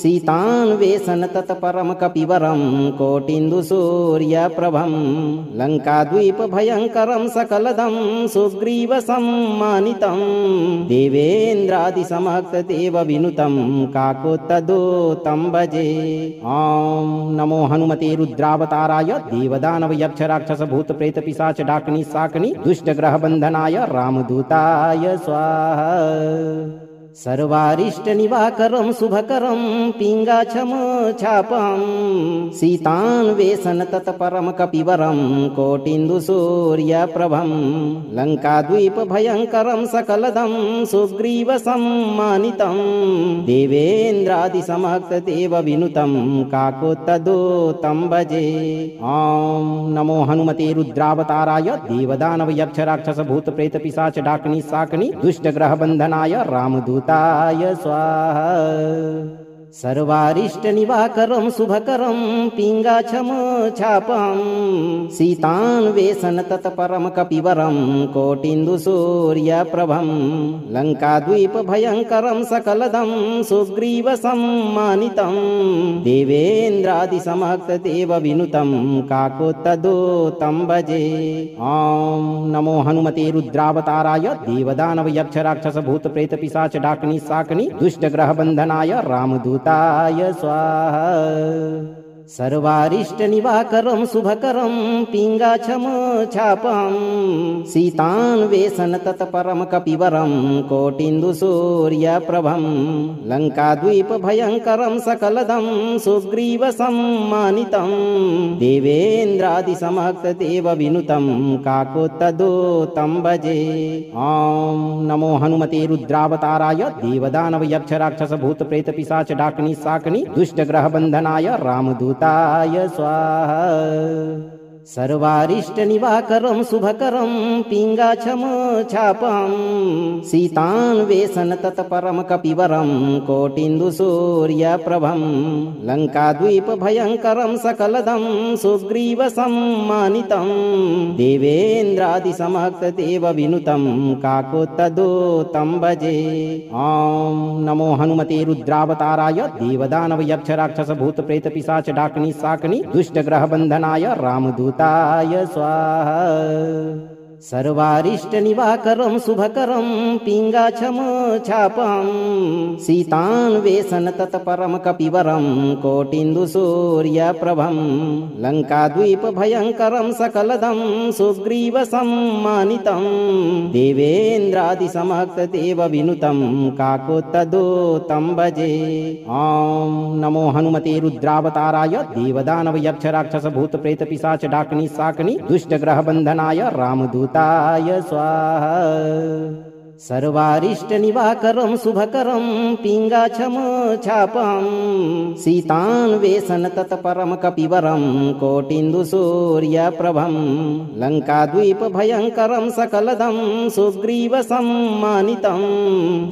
सीतान्वेषण तत्परं कपिवरं कोटिन्दुसूर्यप्रभं लङ्काद्वीपभयङ्करं सकलदं सुग्रीवसम्मानितं देवेन्द्रादिसमक्तदेवविनुतं काकोत्तदूतं भजे। ॐ नमो हनुमते रुद्रावताराय देवदानवयक्षराक्षसभूतप्रेतपिशाच डाकिनी शाकिनी दुष्टग्रहबन्धनाय रामदूताय स्वाहा। सर्वारिष्टनिवाकरं शुभकरं पिङ्गाक्षमोच्छापं सीतान्वेषण तत्परं कपिवरं कोटिन्दुसूर्यप्रभं लङ्काद्वीपभयङ्करं सकलदं सुग्रीवसम्मानितं देवेन्द्रादिसमक्तदेवविनुतं काकोत्तदूतं भजे। ॐ नमो हनुमते रुद्रावताराय देवदानवयक्षराक्षसभूतप्रेतपिशाच डाकिनी शाकिनी दुष्टग्रहबन्धनाय रामदूताय स्वाहा। सर्वारिष्टनिवाकरं शुभकरं पिङ्गाक्षमोच्छापं सीतान्वेषण तत्परं कपिवरं कोटिन्दुसूर्यप्रभं लङ्काद्वीपभयङ्करं सकलदं सुग्रीवसम्मानितं देवेन्द्रादिसमक्तदेवविनुतं काकोत्तदूतं भजे। ॐ नमो हनुमते रुद्रावताराय देवदानवयक्षराक्षसभूतप्रेतपिशाच डाकिनी शाकिनी दुष्टग्रहबन्धनाय रामदूताय स्वाहा। सर्वारिष्टनिवाकरं शुभकरं पिङ्गाक्षमोच्छापं सीतान्वेषण तत्परं कपिवरं कोटिन्दुसूर्यप्रभं लङ्काद्वीपभयङ्करं सकलदं सुग्रीवसम्मानितं देवेन्द्रादिसमक्तदेवविनुतं काकोत्तदूतं भजे। ॐ नमो हनुमते रुद्रावताराय देवदानवयक्षराक्षसभूतप्रेतपिशाच डाकिनी शाकिनी दुष्टग्रहबन्धनाय रामदूताय स्वाहा। सर्वारिष्टनिवाकरं शुभकरं पिङ्गाक्षमोच्छापं सीतान्वेषण तत्परं कपिवरं कोटिन्दुसूर्यप्रभं लङ्काद्वीपभयङ्करं सकलदं सुग्रीवसम्मानितं देवेन्द्रादिसमक्तदेवविनुतं काकोत्तदूतं भजे। ॐ नमो हनुमते रुद्रावताराय देवदानवयक्षराक्षसभूतप्रेतपिशाच डाकिनी शाकिनी दुष्टग्रहबन्धनाय रामदूताय स्वाहा। सर्वारिष्टनिवाकरं शुभकरं पिङ्गाक्षमोच्छापं सीतान्वेषण तत्परं कपिवरं कोटिन्दुसूर्यप्रभं लङ्काद्वीपभयङ्करं सकलदं सुग्रीवसम्मानितं देवेन्द्रादिसमक्तदेवविनुतं काकोत्तदूतं भजे। ॐ नमो हनुमते रुद्रावताराय देवदानवयक्षराक्षसभूतप्रेतपिशाच डाकिनी शाकिनी दुष्टग्रहबन्धनाय रामदूताय स्वाहा। सर्वारिष्टनिवाकरं शुभकरं पिङ्गाक्षमोच्छापं सीतान्वेषण तत्परं कपिवरं कोटिन्दुसूर्यप्रभं लङ्काद्वीपभयङ्करं सकलदं सुग्रीवसम्मानितं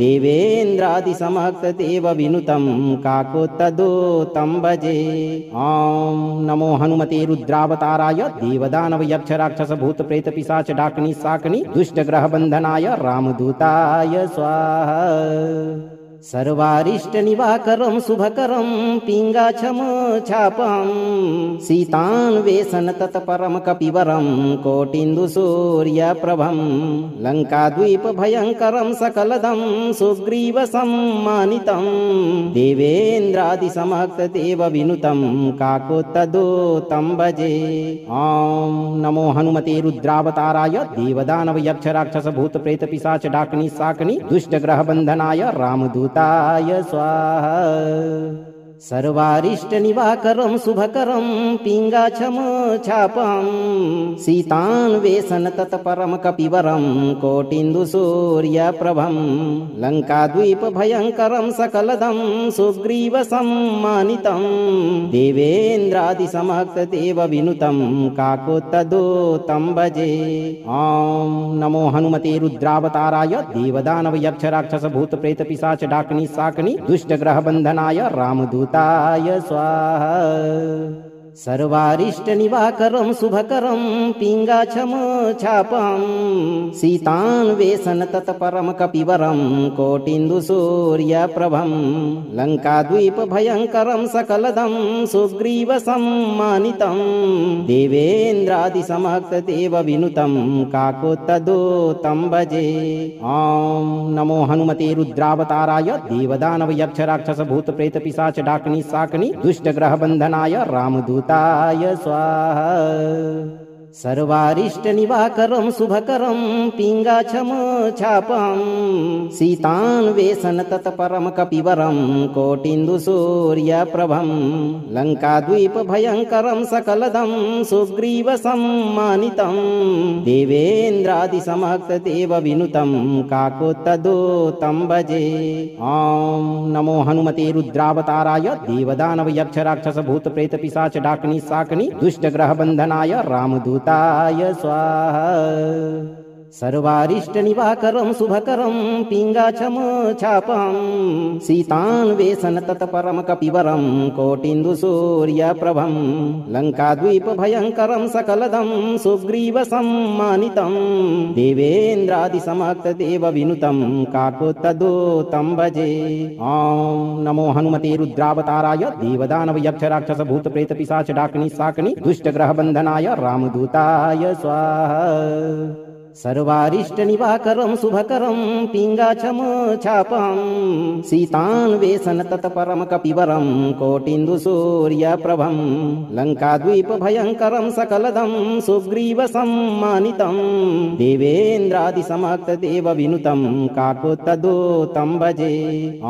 देवेन्द्रादिसमक्तदेवविनुतं काकोत्तदूतं भजे। ॐ नमो हनुमते रुद्रावताराय देवदानवयक्षराक्षसभूतप्रेतपिशाच डाकिनी शाकिनी दुष्टग्रहबन्धनाय रामदूताय स्वाहा। सर्वारिष्टनिवाकरं शुभकरं पिङ्गाक्षमोच्छापं सीतान्वेषण तत्परं कपिवरं कोटिन्दुसूर्यप्रभं लङ्काद्वीपभयङ्करं सकलदं सुग्रीवसम्मानितं देवेन्द्रादिसमक्तदेवविनुतं काकोत्तदूतं भजे। ॐ नमो हनुमते रुद्रावताराय देवदानवयक्षराक्षसभूतप्रेतपिशाच डाकिनी शाकिनी दुष्टग्रहबन्धनाय रामदूताय स्वाहा। सर्वारिष्टनिवाकरं शुभकरं पिङ्गाक्षमोच्छापं सीतान्वेषण तत्परं कपिवरं कोटिन्दुसूर्यप्रभं लङ्काद्वीपभयङ्करं सकलदं सुग्रीवसम्मानितं देवेन्द्रादिसमक्तदेवविनुतं काकोत्तदूतं भजे। ॐ नमो हनुमते रुद्रावताराय देवदानवयक्षराक्षसभूतप्रेतपिशाच डाकिनी शाकिनी दुष्टग्रहबन्धनाय रामदूताय स्वाहा। सर्वारिष्टनिवाकरं शुभकरं पिङ्गाक्षमोच्छापं सीतान्वेषण तत्परं कपिवरं कोटिन्दुसूर्यप्रभं लङ्काद्वीपभयङ्करं सकलदं सुग्रीवसम्मानितं देवेन्द्रादिसमक्तदेवविनुतं काकोत्तदूतं भजे। ॐ नमो हनुमते रुद्रावताराय देवदानवयक्षराक्षसभूतप्रेतपिशाच डाकिनी शाकिनी दुष्टग्रहबन्धनाय रामदूताय स्वाहा। सर्वारिष्टनिवाकरं शुभकरं पिङ्गाक्षमोच्छापं सीतान्वेषण तत्परं कपिवरं कोटिन्दुसूर्यप्रभं लङ्काद्वीपभयङ्करं सकलदं सुग्रीवसम्मानितं देवेन्द्रादिसमक्तदेवविनुतं काकोत्तदूतं भजे। ॐ नमो हनुमते रुद्रावताराय देवदानवयक्षराक्षसभूतप्रेतपिशाच डाकिनी शाकिनी दुष्टग्रहबन्धनाय रामदूताय स्वाहा। सर्वारिष्टनिवाकरं शुभकरं पिङ्गाक्षमोच्छापं सीतान्वेषण तत्परं कपिवरं कोटिन्दुसूर्यप्रभं लङ्काद्वीपभयङ्करं सकलदं सुग्रीवसम्मानितं देवेन्द्रादिसमक्तदेवविनुतं काकोत्तदूतं भजे। ॐ नमो हनुमते रुद्रावताराय देवदानवयक्षराक्षसभूतप्रेतपिशाच डाकिनी शाकिनी दुष्टग्रहबन्धनाय रामदूताय स्वाहा। सर्वारिष्टनिवाकरं शुभकरं पिङ्गाक्षमोच्छापं सीतान्वेषण तत्परं कपिवरं कोटिन्दुसूर्यप्रभं लङ्काद्वीपभयङ्करं सकलदं सुग्रीवसम्मानितं देवेन्द्रादिसमक्तदेवविनुतं काकोत्तदूतं भजे। ॐ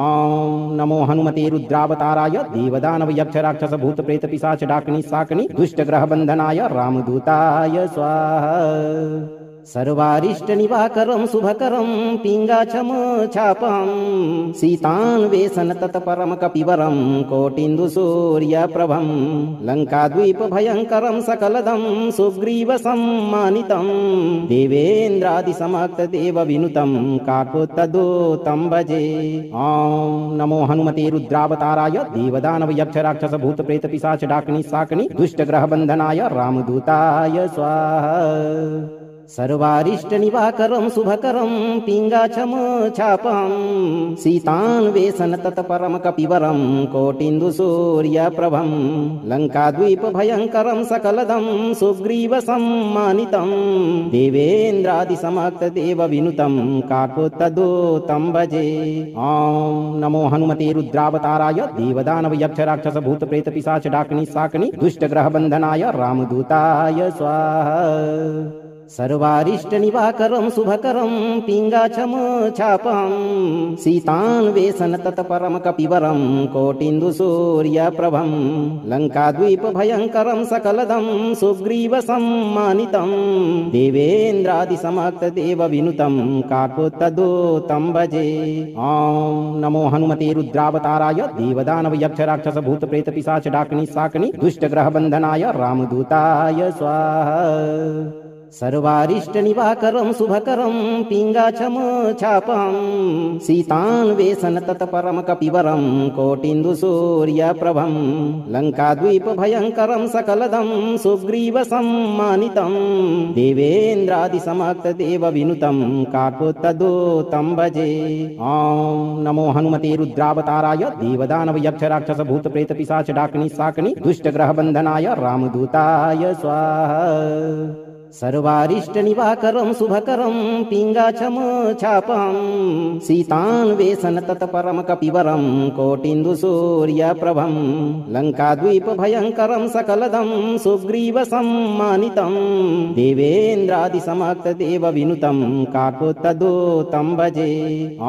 नमो हनुमते रुद्रावताराय देवदानवयक्षराक्षसभूतप्रेतपिशाच डाकिनी शाकिनी दुष्टग्रहबन्धनाय रामदूताय स्वाहा। सर्वारिष्टनिवाकरं शुभकरं पिङ्गाक्षमोच्छापं सीतान्वेषण तत्परं कपिवरं कोटिन्दुसूर्यप्रभं लङ्काद्वीपभयङ्करं सकलदं सुग्रीवसम्मानितं देवेन्द्रादिसमक्तदेवविनुतं काकोत्तदूतं भजे। ॐ नमो हनुमते रुद्रावताराय देवदानवयक्षराक्षसभूतप्रेतपिशाच डाकिनी शाकिनी दुष्टग्रहबन्धनाय रामदूताय स्वाहा। सर्वारिष्टनिवाकरं शुभकरं पिङ्गाक्षमोच्छापं सीतान्वेषण तत्परं कपिवरं कोटिन्दुसूर्यप्रभं लङ्काद्वीपभयङ्करं सकलदं सुग्रीवसम्मानितं देवेन्द्रादिसमक्तदेवविनुतं काकोत्तदूतं भजे। ॐ नमो हनुमते रुद्रावताराय देवदानवयक्षराक्षसभूतप्रेतपिशाच डाकिनी शाकिनी दुष्टग्रहबन्धनाय रामदूताय स्वाहा। सर्वारिष्टनिवाकरं शुभकरं पिङ्गाक्षमोच्छापं सीतान्वेषण तत्परं कपिवरं कोटिन्दुसूर्यप्रभं लङ्काद्वीपभयङ्करं सकलदं सुग्रीवसम्मानितं देवेन्द्रादिसमक्तदेवविनुतं काकोत्तदूतं भजे। ॐ नमो हनुमते रुद्रावताराय देवदानवयक्षराक्षसभूतप्रेतपिशाच डाकिनी शाकिनी दुष्टग्रहबन्धनाय रामदूताय स्वाहा। सर्वारिष्टनिवाकरं शुभकरं पिङ्गाक्षं छापं सीतान्वेषण तत्परं कपिवरं कोटिन्दुसूर्यप्रभं लङ्काद्वीपभयङ्करं सकलदं सुग्रीवसम्मानितं देवेन्द्रादिसमक्तदेवविनुतं काकुत्स्थदूतं भजे। ॐ नमो हनुमते रुद्रावताराय देवदानवयक्षराक्षसभूतप्रेतपिशाच डाकिनी शाकिनी दुष्टग्रहबन्धनाय रामदूताय स्वाहा। सर्वारिष्टनिवाकरं शुभकरं पिङ्गाक्षं छापं सीतान्वेषण तत्परं कपिवरं कोटिन्दुसूर्यप्रभं लङ्काद्वीपभयङ्करं सकलदं सुग्रीवसम्मानितं देवेन्द्रादिसमक्तदेवविनुतं काकुत्स्थदूतं भजे। ॐ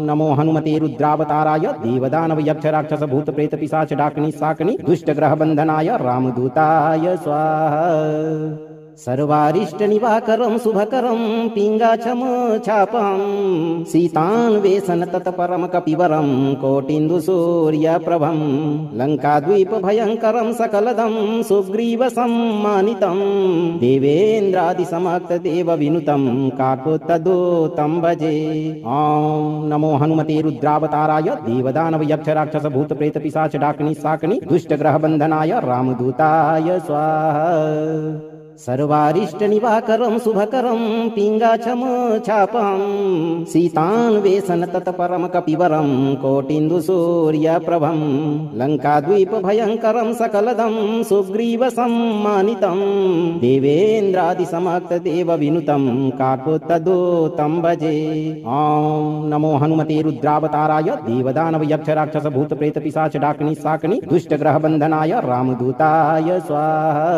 नमो हनुमते रुद्रावताराय देवदानवयक्षराक्षसभूतप्रेतपिशाच डाकिनी शाकिनी दुष्टग्रहबन्धनाय रामदूताय स्वाहा। सर्वारिष्टनिवाकरं शुभकरं पिङ्गाक्षं छापं सीतान्वेषण तत्परं कपिवरं कोटिन्दुसूर्यप्रभं लङ्काद्वीपभयङ्करं सकलदं सुग्रीवसम्मानितं देवेन्द्रादिसमक्तदेवविनुतं काकुत्स्थदूतं भजे। ॐ नमो हनुमते रुद्रावताराय देवदानवयक्षराक्षसभूतप्रेतपिशाच डाकिनी शाकिनी दुष्टग्रहबन्धनाय रामदूताय स्वाहा। सर्वारिष्टनिवाकरं शुभकरं पिङ्गाक्षं छापं सीतान्वेषण तत्परं कपिवरं कोटिन्दुसूर्यप्रभं लङ्काद्वीपभयङ्करं सकलदं सुग्रीवसम्मानितं देवेन्द्रादिसमक्तदेवविनुतं काकुत्स्थदूतं भजे। ॐ नमो हनुमते रुद्रावताराय देवदानवयक्षराक्षसभूतप्रेतपिशाच डाकिनी शाकिनी दुष्टग्रहबन्धनाय रामदूताय स्वाहा।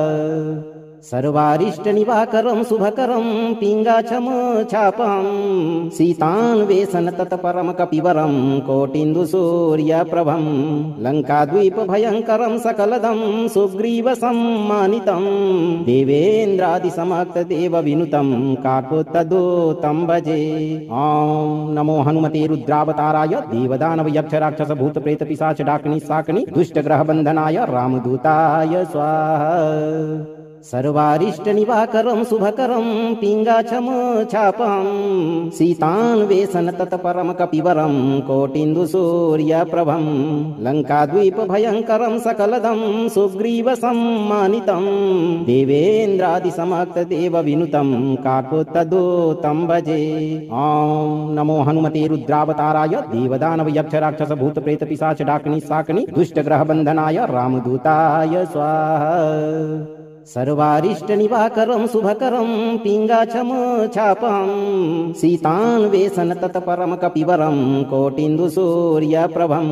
सर्वारिष्टनिवाकरं शुभकरं पिङ्गाक्षं छापं सीतान्वेषण तत्परं कपिवरं कोटिन्दुसूर्यप्रभं लङ्काद्वीपभयङ्करं सकलदं सुग्रीवसम्मानितं देवेन्द्रादिसमक्तदेवविनुतं काकुत्स्थदूतं भजे। ॐ नमो हनुमते रुद्रावताराय देवदानवयक्षराक्षसभूतप्रेतपिशाच डाकिनी शाकिनी दुष्टग्रहबन्धनाय रामदूताय स्वाहा। सर्वारिष्टनिवाकरं शुभकरं पिङ्गाक्षं छापं सीतान्वेषण तत्परं कपिवरं कोटिन्दुसूर्यप्रभं लङ्काद्वीपभयङ्करं सकलदं सुग्रीवसम्मानितं देवेन्द्रादिसमक्तदेवविनुतं काकुत्स्थदूतं भजे। ॐ नमो हनुमते रुद्रावताराय देवदानवयक्षराक्षसभूतप्रेतपिशाच डाकिनी शाकिनी दुष्टग्रहबन्धनाय रामदूताय स्वाहा। सर्वारिष्टनिवाकरं शुभकरं पिङ्गाक्षं छापं सीतान्वेषण तत्परं कपिवरं कोटिन्दुसूर्यप्रभं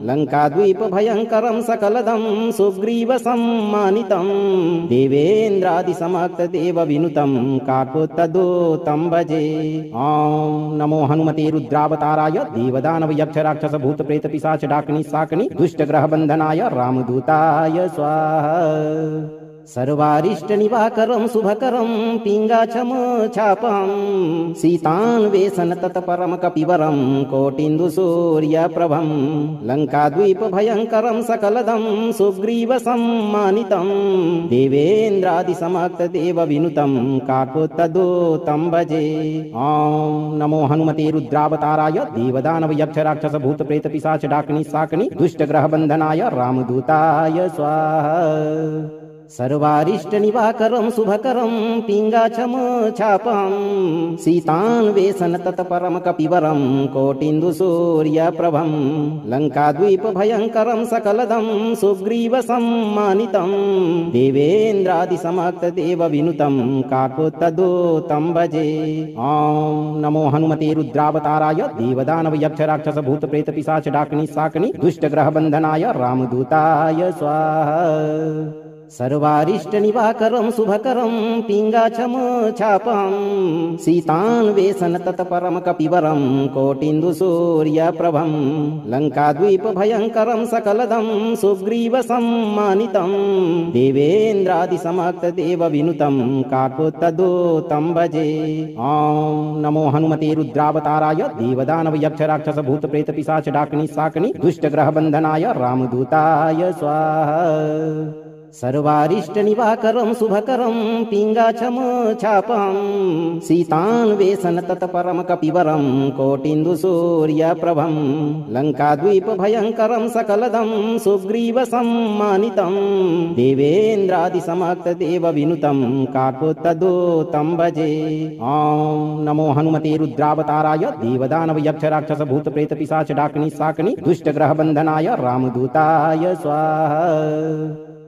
लङ्काद्वीपभयङ्करं सकलदं सुग्रीवसम्मानितं देवेन्द्रादिसमक्तदेवविनुतं काकुत्स्थदूतं भजे। ॐ नमो हनुमते रुद्रावताराय देवदानवयक्षराक्षसभूतप्रेतपिशाच डाकिनी शाकिनी दुष्टग्रहबन्धनाय रामदूताय स्वाहा। सर्वारिष्टनिवाकरं शुभकरं पिङ्गाक्षं छापं सीतान्वेषण तत्परं कपिवरं कोटिन्दुसूर्यप्रभं लङ्काद्वीपभयङ्करं सकलदं सुग्रीवसम्मानितं देवेन्द्रादिसमक्तदेवविनुतं काकुत्स्थदूतं भजे। ॐ नमो हनुमते रुद्रावताराय देवदानवयक्षराक्षसभूतप्रेतपिशाच डाकिनी शाकिनी दुष्टग्रहबन्धनाय रामदूताय स्वाहा। सर्वारिष्टनिवाकरं शुभकरं पिङ्गाक्षं छापं सीतान्वेषण तत्परं कपिवरं कोटिन्दुसूर्यप्रभं लङ्काद्वीपभयङ्करं सकलदं सुग्रीवसम्मानितं देवेन्द्रादिसमक्तदेवविनुतं काकुत्स्थदूतं भजे। ॐ नमो हनुमते रुद्रावताराय देवदानवयक्षराक्षसभूतप्रेतपिशाच डाकिनी शाकिनी दुष्टग्रहबन्धनाय रामदूताय स्वाहा। सर्वारिष्टनिवाकरं शुभकरं पिङ्गाक्षं छापं सीतान्वेषण तत्परं कपिवरं कोटिन्दुसूर्यप्रभं लङ्काद्वीपभयङ्करं सकलदं सुग्रीवसम्मानितं देवेन्द्रादिसमक्तदेवविनुतं काकुत्स्थदूतं भजे। ॐ नमो हनुमते रुद्रावताराय देवदानवयक्षराक्षसभूतप्रेतपिशाच डाकिनी शाकिनी दुष्टग्रहबन्धनाय रामदूताय स्वाहा। सर्वारिष्टनिवाकरं शुभकरं पिङ्गाक्षमछापं सीतान्वेषण तत्परं कपिवरं कोटिन्दुसूर्यप्रभं लङ्काद्वीपभयङ्करं सकलदं सुग्रीवसम्मानितं देवेन्द्रादिसमक्तदेवविनुतं काकोत्तदूतं भजे। ॐ नमो हनुमते रुद्रावताराय देवदानवयक्षराक्षसभूतप्रेतपिशाच डाकिनी शाकिनी दुष्टग्रहबन्धनाय रामदूताय स्वाहा।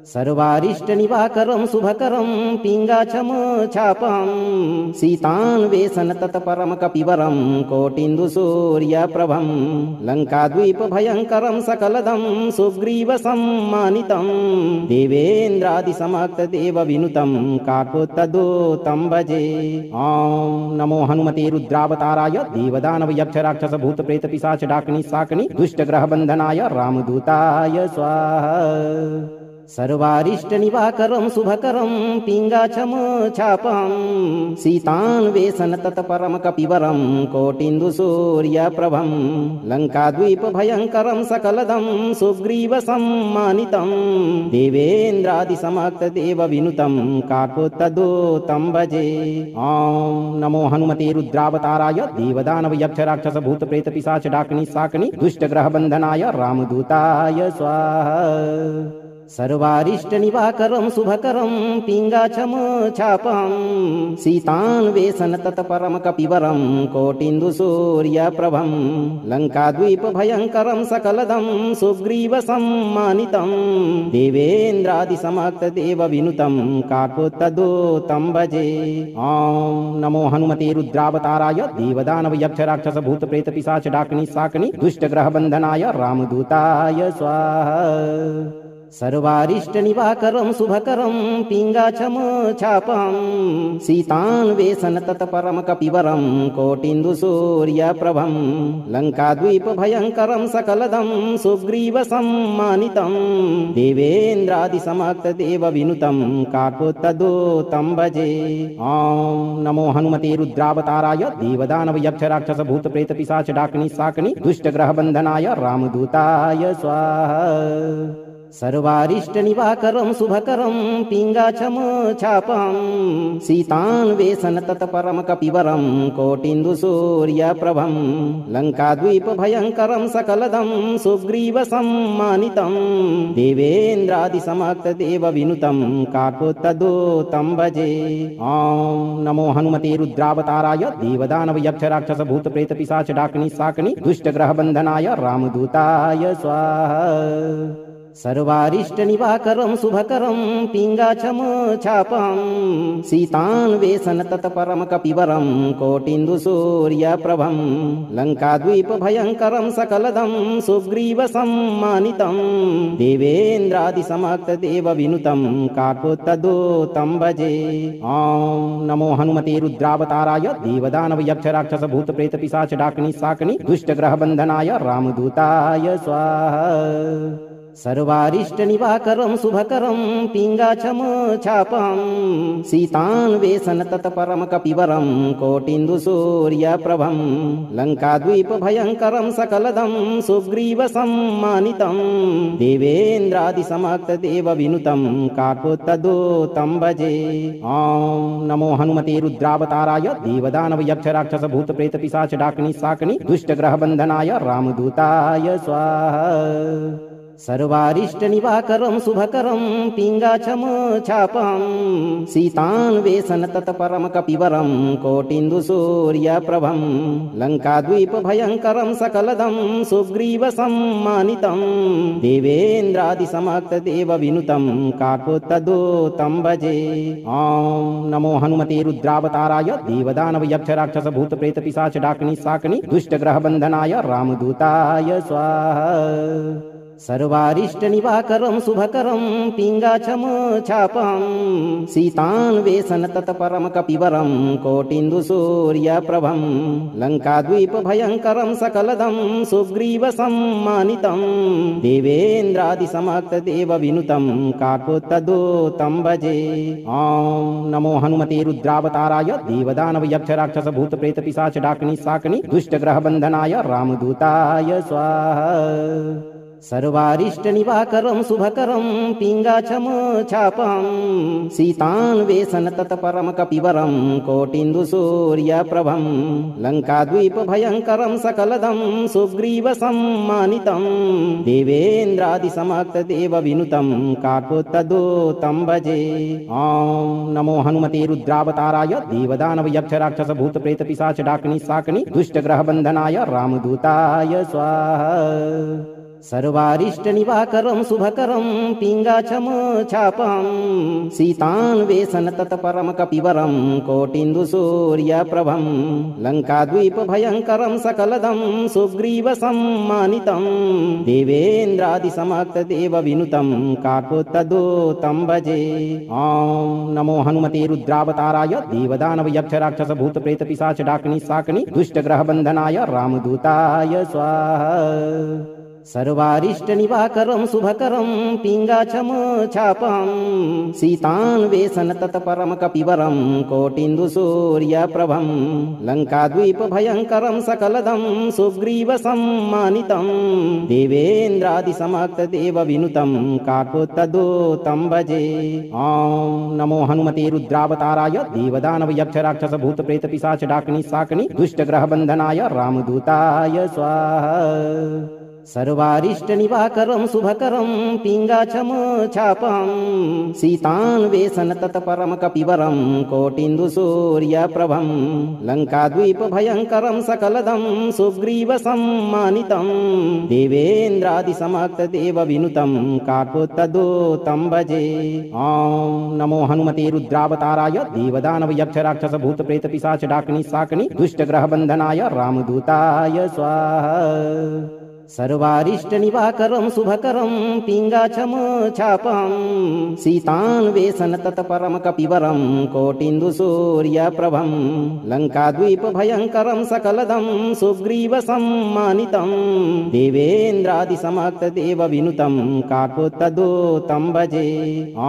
सर्वारिष्टनिवाकरं शुभकरं पिङ्गाक्षमछापं सीतान्वेषण तत्परं कपिवरं कोटिन्दुसूर्यप्रभं लङ्काद्वीपभयङ्करं सकलदं सुग्रीवसम्मानितं देवेन्द्रादिसमक्तदेवविनुतं काकोत्तदूतं भजे। ॐ नमो हनुमते रुद्रावताराय देवदानवयक्षराक्षसभूतप्रेतपिशाच डाकिनी शाकिनी दुष्टग्रहबन्धनाय रामदूताय स्वाहा। सर्वारिष्टनिवाकरं शुभकरं पिङ्गाक्षमछापं सीतान्वेषण तत्परं कपिवरं कोटिन्दुसूर्यप्रभं लङ्काद्वीपभयङ्करं सकलदं सुग्रीवसम्मानितं देवेन्द्रादिसमक्तदेवविनुतं काकोत्तदूतं भजे। ॐ नमो हनुमते रुद्रावताराय देवदानवयक्षराक्षसभूतप्रेतपिशाच डाकिनी शाकिनी दुष्टग्रहबन्धनाय रामदूताय स्वाहा। सर्वारिष्टनिवाकरं शुभकरं पिङ्गाक्षमछापं सीतान्वेषण तत्परं कपिवरं कोटिन्दुसूर्यप्रभं लङ्काद्वीपभयङ्करं सकलदं सुग्रीवसम्मानितं देवेन्द्रादिसमक्तदेवविनुतं काकोत्तदूतं भजे। ॐ नमो हनुमते रुद्रावताराय देवदानवयक्षराक्षसभूतप्रेतपिशाच डाकिनी शाकिनी दुष्टग्रहबन्धनाय रामदूताय स्वाहा। सर्वारिष्टनिवाकरं शुभकरं पिङ्गाक्षमछापं सीतान्वेषण तत्परं कपिवरं कोटिन्दुसूर्यप्रभं लङ्काद्वीपभयङ्करं सकलदं सुग्रीवसम्मानितं देवेन्द्रादिसमक्तदेवविनुतं काकोत्तदूतं भजे। ॐ नमो हनुमते रुद्रावताराय देवदानवयक्षराक्षसभूतप्रेतपिशाच डाकिनी शाकिनी दुष्टग्रहबन्धनाय रामदूताय स्वाहा। सर्वारिष्टनिवाकरं शुभकरं पिङ्गाक्षमछापं सीतान्वेषण तत्परं कपिवरं कोटिन्दुसूर्यप्रभं लङ्काद्वीपभयङ्करं सकलदं सुग्रीवसम्मानितं देवेन्द्रादिसमक्तदेवविनुतं काकोत्तदूतं भजे। ॐ नमो हनुमते रुद्रावताराय देवदानवयक्षराक्षसभूतप्रेतपिशाच डाकिनी शाकिनी दुष्टग्रहबन्धनाय रामदूताय स्वाहा। सर्वारिष्टनिवाकरं शुभकरं पिङ्गाक्षमछापं सीतान्वेषण तत्परं कपिवरं कोटिन्दुसूर्यप्रभं लङ्काद्वीपभयङ्करं सकलदं सुग्रीवसम्मानितं देवेन्द्रादिसमक्तदेवविनुतं काकोत्तदूतं भजे। ॐ नमो हनुमते रुद्रावताराय देवदानवयक्षराक्षसभूतप्रेतपिशाच डाकिनी शाकिनी दुष्टग्रहबन्धनाय रामदूताय स्वाहा। सर्वारिष्टनिवाकरं शुभकरं पिङ्गाक्षमछापं सीतान्वेषण तत्परं कपिवरं कोटिन्दुसूर्यप्रभं लङ्काद्वीपभयङ्करं सकलदं सुग्रीवसम्मानितं देवेन्द्रादिसमक्तदेवविनुतं काकोत्तदूतं भजे। ॐ नमो हनुमते रुद्रावताराय देवदानवयक्षराक्षसभूतप्रेतपिशाच डाकिनी शाकिनी दुष्टग्रहबन्धनाय रामदूताय स्वाहा। सर्वारिष्टनिवाकरं शुभकरं पिङ्गाक्षमछापं सीतान्वेषण तत्परं कपिवरं कोटिन्दुसूर्यप्रभं लङ्काद्वीपभयङ्करं सकलदं सुग्रीवसम्मानितं देवेन्द्रादिसमक्तदेवविनुतं काकोत्तदूतं भजे। ॐ नमो हनुमते रुद्रावताराय देवदानवयक्षराक्षसभूतप्रेतपिशाच डाकिनी शाकिनी दुष्टग्रहबन्धनाय रामदूताय स्वाहा। सर्वारिष्टनिवाकरं शुभकरं पिङ्गाक्षमछापं सीतान्वेषण तत्परं कपिवरं कोटिन्दुसूर्यप्रभं लङ्काद्वीपभयङ्करं सकलदं सुग्रीवसम्मानितं देवेन्द्रादिसमक्तदेवविनुतं काकोत्तदूतं भजे। ॐ नमो हनुमते रुद्रावताराय देवदानवयक्षराक्षसभूतप्रेतपिशाच डाकिनी शाकिनी दुष्टग्रहबन्धनाय रामदूताय स्वाहा। सर्वारिष्टनिवाकरं शुभकरं पिङ्गाक्षमछापं सीतान्वेषण तत्परमकपिवरं कोटिन्दुसूर्यप्रभं लङ्काद्वीपभयङ्करं सकलदं सुग्रीवसम्मानितं देवेन्द्रादिसमक्तदेवविनुतं काकुत्स्थदूतं भजे। ॐ नमो हनुमते रुद्रावताराय देवदानवयक्षराक्षसभूतप्रेतपिशाचडाकिनी दुष्टग्रहबन्धनाय रामदूताय स्वाहा। सर्वारिष्टनिवाकरं शुभकरं पिङ्गाक्षमछापं सीतान्वेषण तत्परमकपिवरं कोटिन्दुसूर्यप्रभं लङ्काद्वीपभयङ्करं सकलदं सुग्रीवसम्मानितं देवेन्द्रादिसमक्तदेवविनुतं काकुत्स्थदूतं भजे। ॐ नमो हनुमते रुद्रावताराय देवदानवयक्षराक्षसभूतप्रेतपिशाचडाकिनी दुष्टग्रहबन्धनाय रामदूताय स्वाहा। सर्वारिष्टनिवाकरं शुभकरं पिङ्गाक्षमछापं सीतान्वेषण तत्परमकपिवरं कोटिन्दुसूर्यप्रभं लङ्काद्वीपभयङ्करं सकलदं सुग्रीवसम्मानितं देवेन्द्रादिसमक्तदेवविनुतं काकुत्स्थदूतं भजे। ॐ नमो हनुमते रुद्रावताराय देवदानवयक्षराक्षसभूतप्रेतपिशाचडाकिनी दुष्टग्रहबन्धनाय रामदूताय स्वाहा। सर्वारिष्टनिवाकरं शुभकरं पिङ्गाक्षमछापं सीतान्वेषण तत्परमकपिवरं कोटिन्दुसूर्यप्रभं लङ्काद्वीपभयङ्करं सकलदं सुग्रीवसम्मानितं देवेन्द्रादिसमक्तदेवविनुतं काकुत्स्थदूतं भजे। ॐ नमो हनुमते रुद्रावताराय देवदानवयक्षराक्षसभूतप्रेतपिशाचडाकिनी दुष्टग्रहबन्धनाय रामदूताय स्वाहा। सर्वारिष्टनिवाकरं शुभकरं पिङ्गाक्षमछापं सीतान्वेषण तत्परमकपिवरं कोटिन्दुसूर्यप्रभं लङ्काद्वीपभयङ्करं सकलदं सुग्रीवसम्मानितं देवेन्द्रादिसमक्तदेवविनुतं काकुत्स्थदूतं भजे। ॐ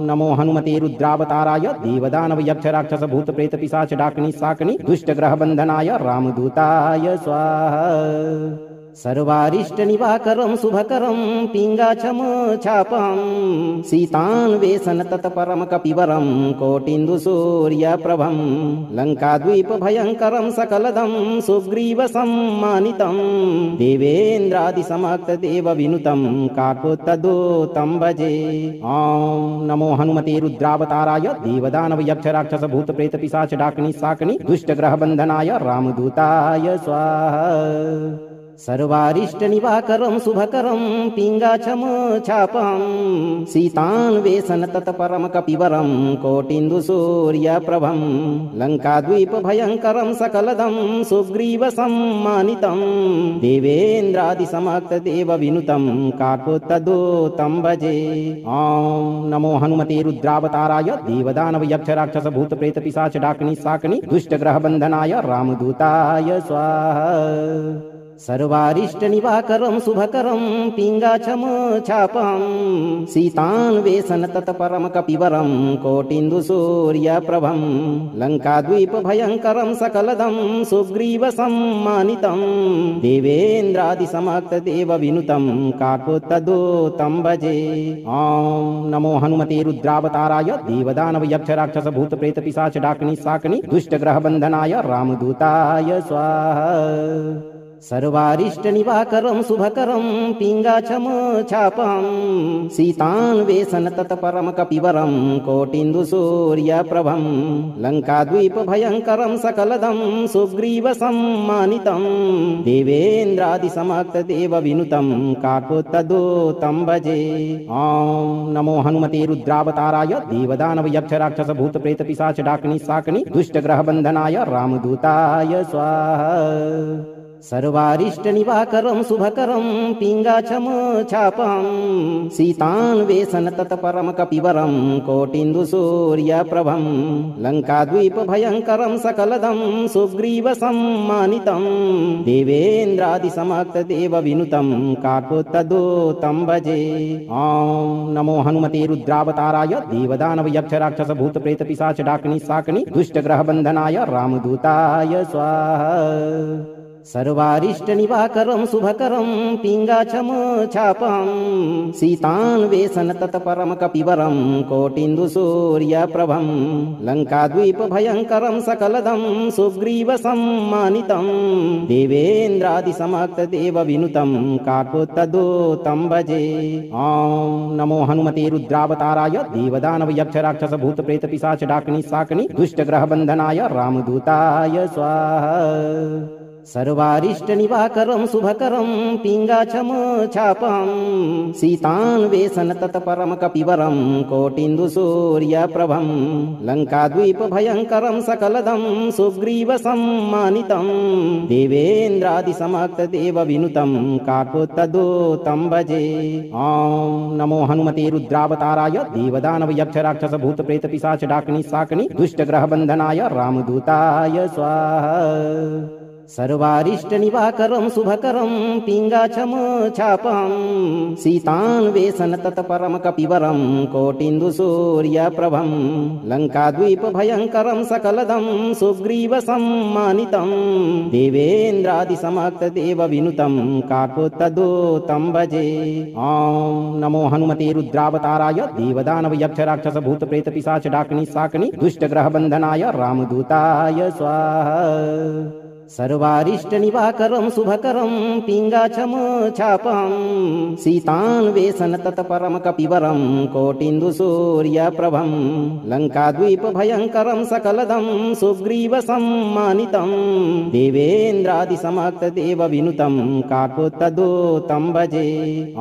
नमो हनुमते रुद्रावताराय देवदानवयक्षराक्षसभूतप्रेतपिशाचडाकिनी दुष्टग्रहबन्धनाय रामदूताय स्वाहा। सर्वारिष्टनिवाकरं शुभकरं पिङ्गाक्षमछापं सीतान्वेषण तत्परमकपिवरं कोटिन्दुसूर्यप्रभं लङ्काद्वीपभयङ्करं सकलदं सुग्रीवसम्मानितं देवेन्द्रादिसमक्तदेवविनुतं काकुत्स्थदूतं भजे। ॐ नमो हनुमते रुद्रावताराय देवदानवयक्षराक्षसभूतप्रेतपिशाचडाकिनी दुष्टग्रहबन्धनाय रामदूताय स्वाहा। सर्वारिष्टनिवाकरं शुभकरं पिङ्गाक्षमछापं सीतान्वेषण तत्परमकपिवरं कोटिन्दुसूर्यप्रभं लङ्काद्वीपभयङ्करं सकलदं सुग्रीवसम्मानितं देवेन्द्रादिसमक्तदेवविनुतं काकुत्स्थदूतं भजे। ॐ नमो हनुमते रुद्रावताराय देवदानवयक्षराक्षसभूतप्रेतपिशाचडाकिनी दुष्टग्रहबन्धनाय रामदूताय स्वाहा। सर्वारिष्टनिवाकरं शुभकरं पिङ्गाक्षमछापं सीतान्वेषण तत्परमकपिवरं कोटिन्दुसूर्यप्रभं लङ्काद्वीपभयङ्करं सकलदं सुग्रीवसम्मानितं देवेन्द्रादिसमक्तदेवविनुतं काकुत्स्थदूतं भजे। ॐ नमो हनुमते रुद्रावताराय देवदानवयक्षराक्षसभूतप्रेतपिशाचडाकिनी दुष्टग्रहबन्धनाय रामदूताय स्वाहा। सर्वारिष्टनिवाकरं शुभकरं पिङ्गाक्षमछापं सीतान्वेषण तत्परमकपिवरं कोटिन्दुसूर्यप्रभं लङ्काद्वीपभयङ्करं सकलदं सुग्रीवसम्मानितं देवेन्द्रादिसमक्तदेवविनुतं काकुत्स्थदूतं भजे। ॐ नमो हनुमते रुद्रावताराय देवदानवयक्षराक्षसभूतप्रेतपिशाचडाकिनी दुष्टग्रहबन्धनाय रामदूताय स्वाहा। सर्वारिष्टनिवाकरं शुभकरं पिङ्गाक्षमछापं सीतान्वेषण तत्परमकपिवरं कोटिन्दुसूर्यप्रभं लङ्काद्वीपभयङ्करं सकलदं सुग्रीवसम्मानितं देवेन्द्रादिसमक्तदेवविनुतं काकुत्स्थदूतं भजे। ॐ नमो हनुमते रुद्रावताराय देवदानवयक्षराक्षसभूतप्रेतपिशाचडाकिनी दुष्टग्रहबन्धनाय रामदूताय स्वाहा। सर्वारिष्टनिवाकरं शुभकरं पिङ्गाक्षं छापं सीतान्वेषण तत्परं कपिवरं कोटिन्दुसूर्यप्रभं लङ्काद्वीपभयङ्करं सकलदं सुग्रीवसम्मानितं देवेन्द्रादिसमक्तदेवविनुतं काकुत्स्थदूतं भजे। ॐ नमो हनुमते रुद्रावताराय देवदानवयक्षराक्षसभूतप्रेतपिशाच डाकिनी शाकिनी दुष्टग्रहबन्धनाय रामदूताय स्वाहा। सर्वारिष्टनिवाकरं शुभकरं पिङ्गाक्षं छापं सीतान्वेषण तत्परं कपिवरं कोटिन्दुसूर्यप्रभं लङ्काद्वीपभयङ्करं सकलदं सुग्रीवसम्मानितं देवेन्द्रादिसमक्तदेवविनुतं काकुत्स्थदूतं भजे। ॐ नमो हनुमते रुद्रावताराय देवदानवयक्षराक्षसभूतप्रेतपिशाच डाकिनी शाकिनी दुष्टग्रहबन्धनाय रामदूताय स्वाहा। सर्वारिष्टनिवाकरं शुभकरं पिङ्गाक्षं छापं सीतान्वेषण तत्परं कपिवरं कोटिन्दुसूर्यप्रभं लङ्काद्वीपभयङ्करं सकलदं सुग्रीवसम्मानितं देवेन्द्रादिसमक्तदेवविनुतं काकुत्स्थदूतं भजे। ॐ नमो हनुमते रुद्रावताराय देवदानवयक्षराक्षसभूतप्रेतपिशाच डाकिनी शाकिनी दुष्टग्रहबन्धनाय रामदूताय स्वाहा। सर्वारिष्टनिवाकरं शुभकरं पिङ्गाक्षं छापं सीतान्वेषण तत्परं कपिवरं कोटिन्दुसूर्यप्रभं लङ्काद्वीपभयङ्करं सकलदं सुग्रीवसम्मानितं देवेन्द्रादिसमक्तदेवविनुतं काकुत्स्थदूतं भजे। ॐ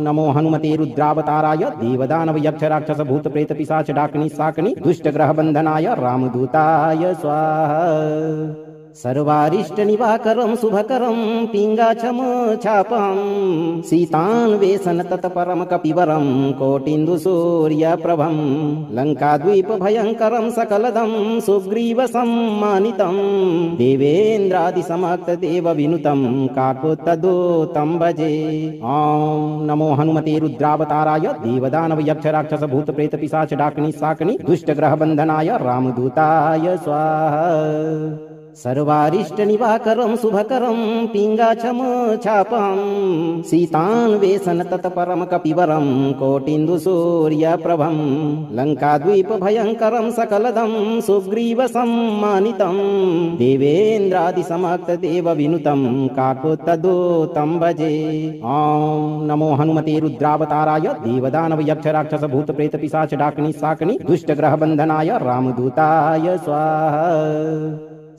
नमो हनुमते रुद्रावताराय देवदानवयक्षराक्षसभूतप्रेतपिशाच डाकिनी शाकिनी दुष्टग्रहबन्धनाय रामदूताय स्वाहा। सर्वारिष्टनिवाकरं शुभकरं पिङ्गाक्षं छापं सीतान्वेषण तत्परं कपिवरं कोटिन्दुसूर्यप्रभं लङ्काद्वीपभयङ्करं सकलदं सुग्रीवसम्मानितं देवेन्द्रादिसमक्तदेवविनुतं काकुत्स्थदूतं भजे। ॐ नमो हनुमते रुद्रावताराय देवदानवयक्षराक्षसभूतप्रेतपिशाच डाकिनी शाकिनी दुष्टग्रहबन्धनाय रामदूताय स्वाहा। सर्वारिष्टनिवाकरं शुभकरं पिङ्गाक्षं छापं सीतान्वेषण तत्परं कपिवरं कोटिन्दुसूर्यप्रभं लङ्काद्वीपभयङ्करं सकलदं सुग्रीवसम्मानितं देवेन्द्रादिसमक्तदेवविनुतं काकुत्स्थदूतं भजे। ॐ नमो हनुमते रुद्रावताराय देवदानवयक्षराक्षसभूतप्रेतपिशाच डाकिनी शाकिनी दुष्टग्रहबन्धनाय रामदूताय स्वाहा।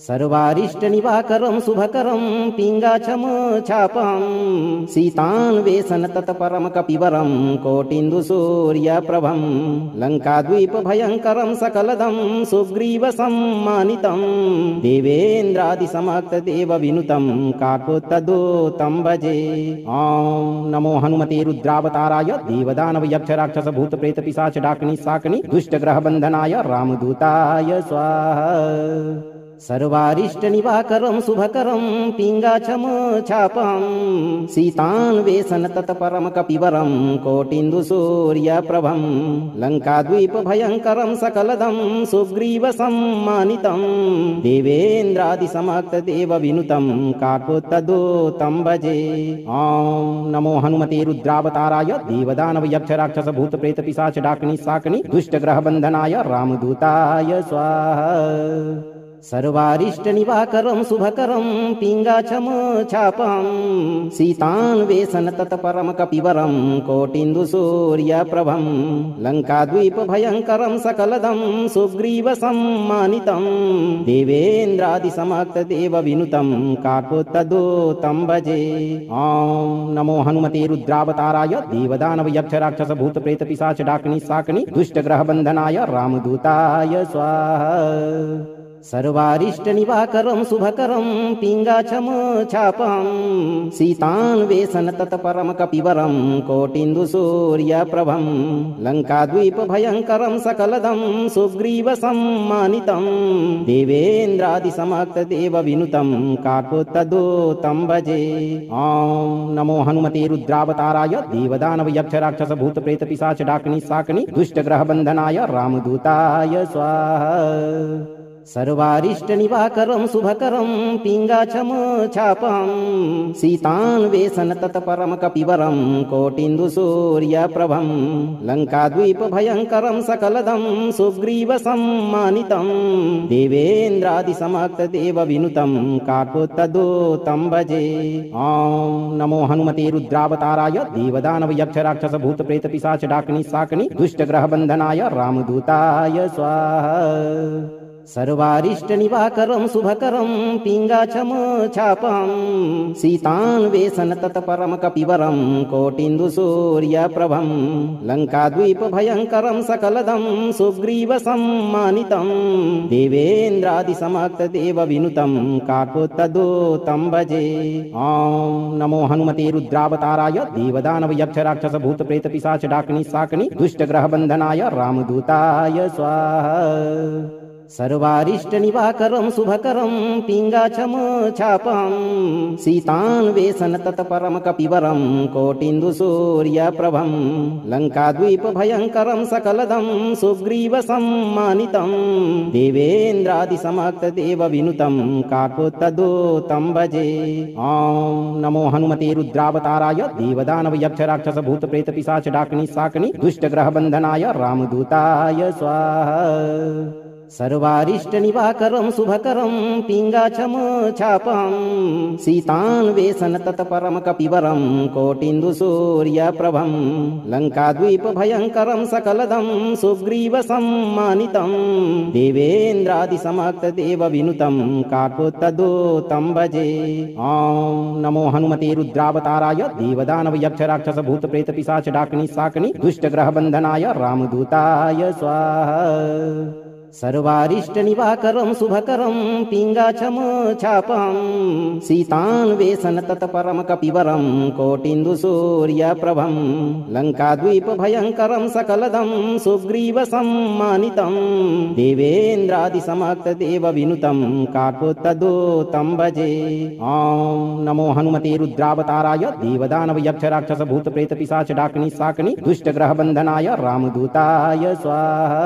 सर्वारिष्टनिवाकरं शुभकरं पिङ्गाक्षं छापं सीतान्वेषण तत्परं कपिवरं कोटिन्दुसूर्यप्रभं लङ्काद्वीपभयङ्करं सकलदं सुग्रीवसम्मानितं देवेन्द्रादिसमक्तदेवविनुतं काकुत्स्थदूतं भजे। ॐ नमो हनुमते रुद्रावताराय देवदानवयक्षराक्षसभूतप्रेतपिशाच डाकिनी शाकिनी दुष्टग्रहबन्धनाय रामदूताय स्वाहा। सर्वारिष्टनिवाकरं शुभकरं पिङ्गाक्षं छापं सीतान्वेषण तत्परं कपिवरं कोटिन्दुसूर्यप्रभं लङ्काद्वीपभयङ्करं सकलदं सुग्रीवसम्मानितं देवेन्द्रादिसमक्तदेवविनुतं काकुत्स्थदूतं भजे। ॐ नमो हनुमते रुद्रावताराय देवदानवयक्षराक्षसभूतप्रेतपिशाच डाकिनी शाकिनी दुष्टग्रहबन्धनाय रामदूताय स्वाहा। सर्वारिष्टनिवाकरं शुभकरं पिङ्गाक्षं छापं सीतान्वेषण तत्परं कपिवरं कोटिन्दुसूर्यप्रभं लङ्काद्वीपभयङ्करं सकलदं सुग्रीवसम्मानितं देवेन्द्रादिसमक्तदेवविनुतं काकुत्स्थदूतं भजे। ॐ नमो हनुमते रुद्रावताराय देवदानवयक्षराक्षसभूतप्रेतपिशाच डाकिनी शाकिनी दुष्टग्रहबन्धनाय रामदूताय स्वाहा। सर्वारिष्टनिवाकरं शुभकरं पिङ्गाक्षं छापं सीतान्वेषण तत्परं कपिवरं कोटिन्दुसूर्यप्रभं लङ्काद्वीपभयङ्करं सकलदं सुग्रीवसम्मानितं देवेन्द्रादिसमक्तदेवविनुतं काकुत्स्थदूतं भजे। ॐ नमो हनुमते रुद्रावताराय देवदानवयक्षराक्षसभूतप्रेतपिशाच डाकिनी शाकिनी दुष्टग्रहबन्धनाय रामदूताय स्वाहा। सर्वारिष्टनिवाकरं शुभकरं पिङ्गाक्षम छापं सीतान्वेषण तत्परं कपिवरं कोटिन्दुसूर्यप्रभं लङ्काद्वीपभयङ्करं सकलदं सुग्रीवसम्मानितं देवेन्द्रादिसमक्तदेवविनुतं काकोत्तदूतं भजे। ॐ नमो हनुमते रुद्रावताराय देवदानवयक्षराक्षसभूतप्रेतपिशाच डाकिनी शाकिनी दुष्टग्रहबन्धनाय रामदूताय स्वाहा। सर्वारिष्टनिवाकरं शुभकरं पिङ्गाक्षम छापं सीतान्वेषण तत्परं कपिवरं कोटिन्दुसूर्यप्रभं लङ्काद्वीपभयङ्करं सकलदं सुग्रीवसम्मानितं देवेन्द्रादिसमक्तदेवविनुतं काकोत्तदूतं भजे। ॐ नमो हनुमते रुद्रावताराय देवदानवयक्षराक्षसभूतप्रेतपिशाच डाकिनी शाकिनी दुष्टग्रहबन्धनाय रामदूताय स्वाहा। सर्वारिष्टनिवाकरं शुभकरं पिङ्गाक्षम छापं सीतान्वेषण तत्परं कपिवरं कोटिन्दुसूर्यप्रभं लङ्काद्वीपभयङ्करं सकलदं सुग्रीवसम्मानितं देवेन्द्रादिसमक्तदेवविनुतं काकोत्तदूतं भजे। ॐ नमो हनुमते रुद्रावताराय देवदानवयक्षराक्षसभूतप्रेतपिशाच डाकिनी शाकिनी दुष्टग्रहबन्धनाय रामदूताय स्वाहा। सर्वारिष्टनिवाकरं शुभकरं पिङ्गाक्षम छापं सीतान्वेषण तत्परं कपिवरं कोटिन्दुसूर्यप्रभं लङ्काद्वीपभयङ्करं सकलदं सुग्रीवसम्मानितं देवेन्द्रादिसमक्तदेवविनुतं काकोत्तदूतं भजे। ॐ नमो हनुमते रुद्रावताराय देवदानवयक्षराक्षसभूतप्रेतपिशाच डाकिनी शाकिनी दुष्टग्रहबन्धनाय रामदूताय स्वाहा। सर्वारिष्टनिवाकरं शुभकरं पिङ्गाक्षम छापं सीतान्वेषण तत्परं कपिवरं कोटिन्दुसूर्यप्रभं लङ्काद्वीपभयङ्करं सकलदं सुग्रीवसम्मानितं देवेन्द्रादिसमक्तदेवविनुतं काकोत्तदूतं भजे। ॐ नमो हनुमते रुद्रावताराय देवदानवयक्षराक्षसभूतप्रेतपिशाच डाकिनी शाकिनी दुष्टग्रहबन्धनाय रामदूताय स्वाहा।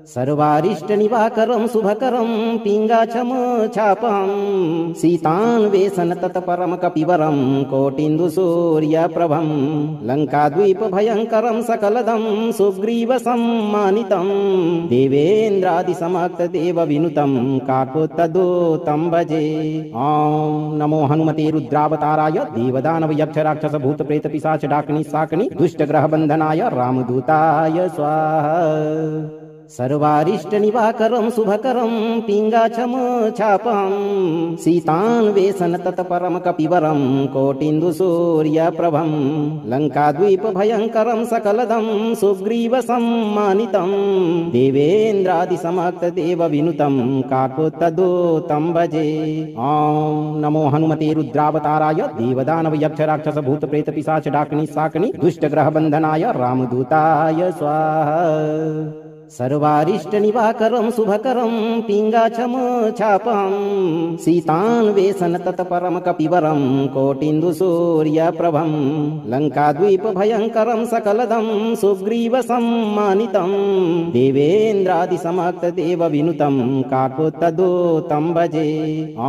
सर्वारिष्टनिवाकरं शुभकरं पिङ्गाक्षम छापं सीतान्वेषण तत्परं कपिवरं कोटिन्दुसूर्यप्रभं लङ्काद्वीपभयङ्करं सकलदं सुग्रीवसम्मानितं देवेन्द्रादिसमक्तदेवविनुतं काकोत्तदूतं भजे। ॐ नमो हनुमते रुद्रावताराय देवदानवयक्षराक्षसभूतप्रेतपिशाच डाकिनी शाकिनी दुष्टग्रहबन्धनाय रामदूताय स्वाहा। सर्वारिष्टनिवाकरं शुभकरं पिङ्गाक्षम छापं सीतान्वेषण तत्परं कपिवरं कोटिन्दुसूर्यप्रभं लङ्काद्वीपभयङ्करं सकलदं सुग्रीवसम्मानितं देवेन्द्रादिसमक्तदेवविनुतं काकोत्तदूतं भजे। ॐ नमो हनुमते रुद्रावताराय देवदानवयक्षराक्षसभूतप्रेतपिशाच डाकिनी शाकिनी दुष्टग्रहबन्धनाय रामदूताय स्वाहा। सर्वारिष्टनिवाकरं शुभकरं पिङ्गाक्षम छापं सीतान्वेषण तत्परं कपिवरं कोटिन्दुसूर्यप्रभं लङ्काद्वीपभयङ्करं सकलदं सुग्रीवसम्मानितं देवेन्द्रादिसमक्तदेवविनुतं काकोत्तदूतं भजे। ॐ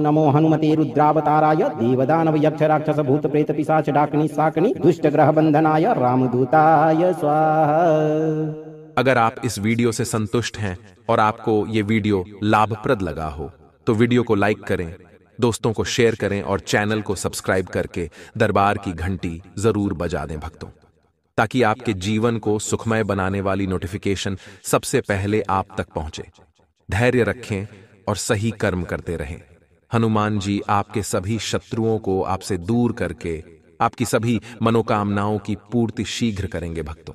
नमो हनुमते रुद्रावताराय देवदानवयक्षराक्षसभूतप्रेतपिशाच डाकिनी शाकिनी दुष्टग्रहबन्धनाय रामदूताय स्वाहा। अगर आप इस वीडियो से संतुष्ट हैं और आपको ये वीडियो लाभप्रद लगा हो तो वीडियो को लाइक करें, दोस्तों को शेयर करें और चैनल को सब्सक्राइब करके दरबार की घंटी जरूर बजा दें भक्तों, ताकि आपके जीवन को सुखमय बनाने वाली नोटिफिकेशन सबसे पहले आप तक पहुंचे। धैर्य रखें और सही कर्म करते रहें। हनुमान जी आपके सभी शत्रुओं को आपसे दूर करके आपकी सभी मनोकामनाओं की पूर्ति शीघ्र करेंगे भक्तों।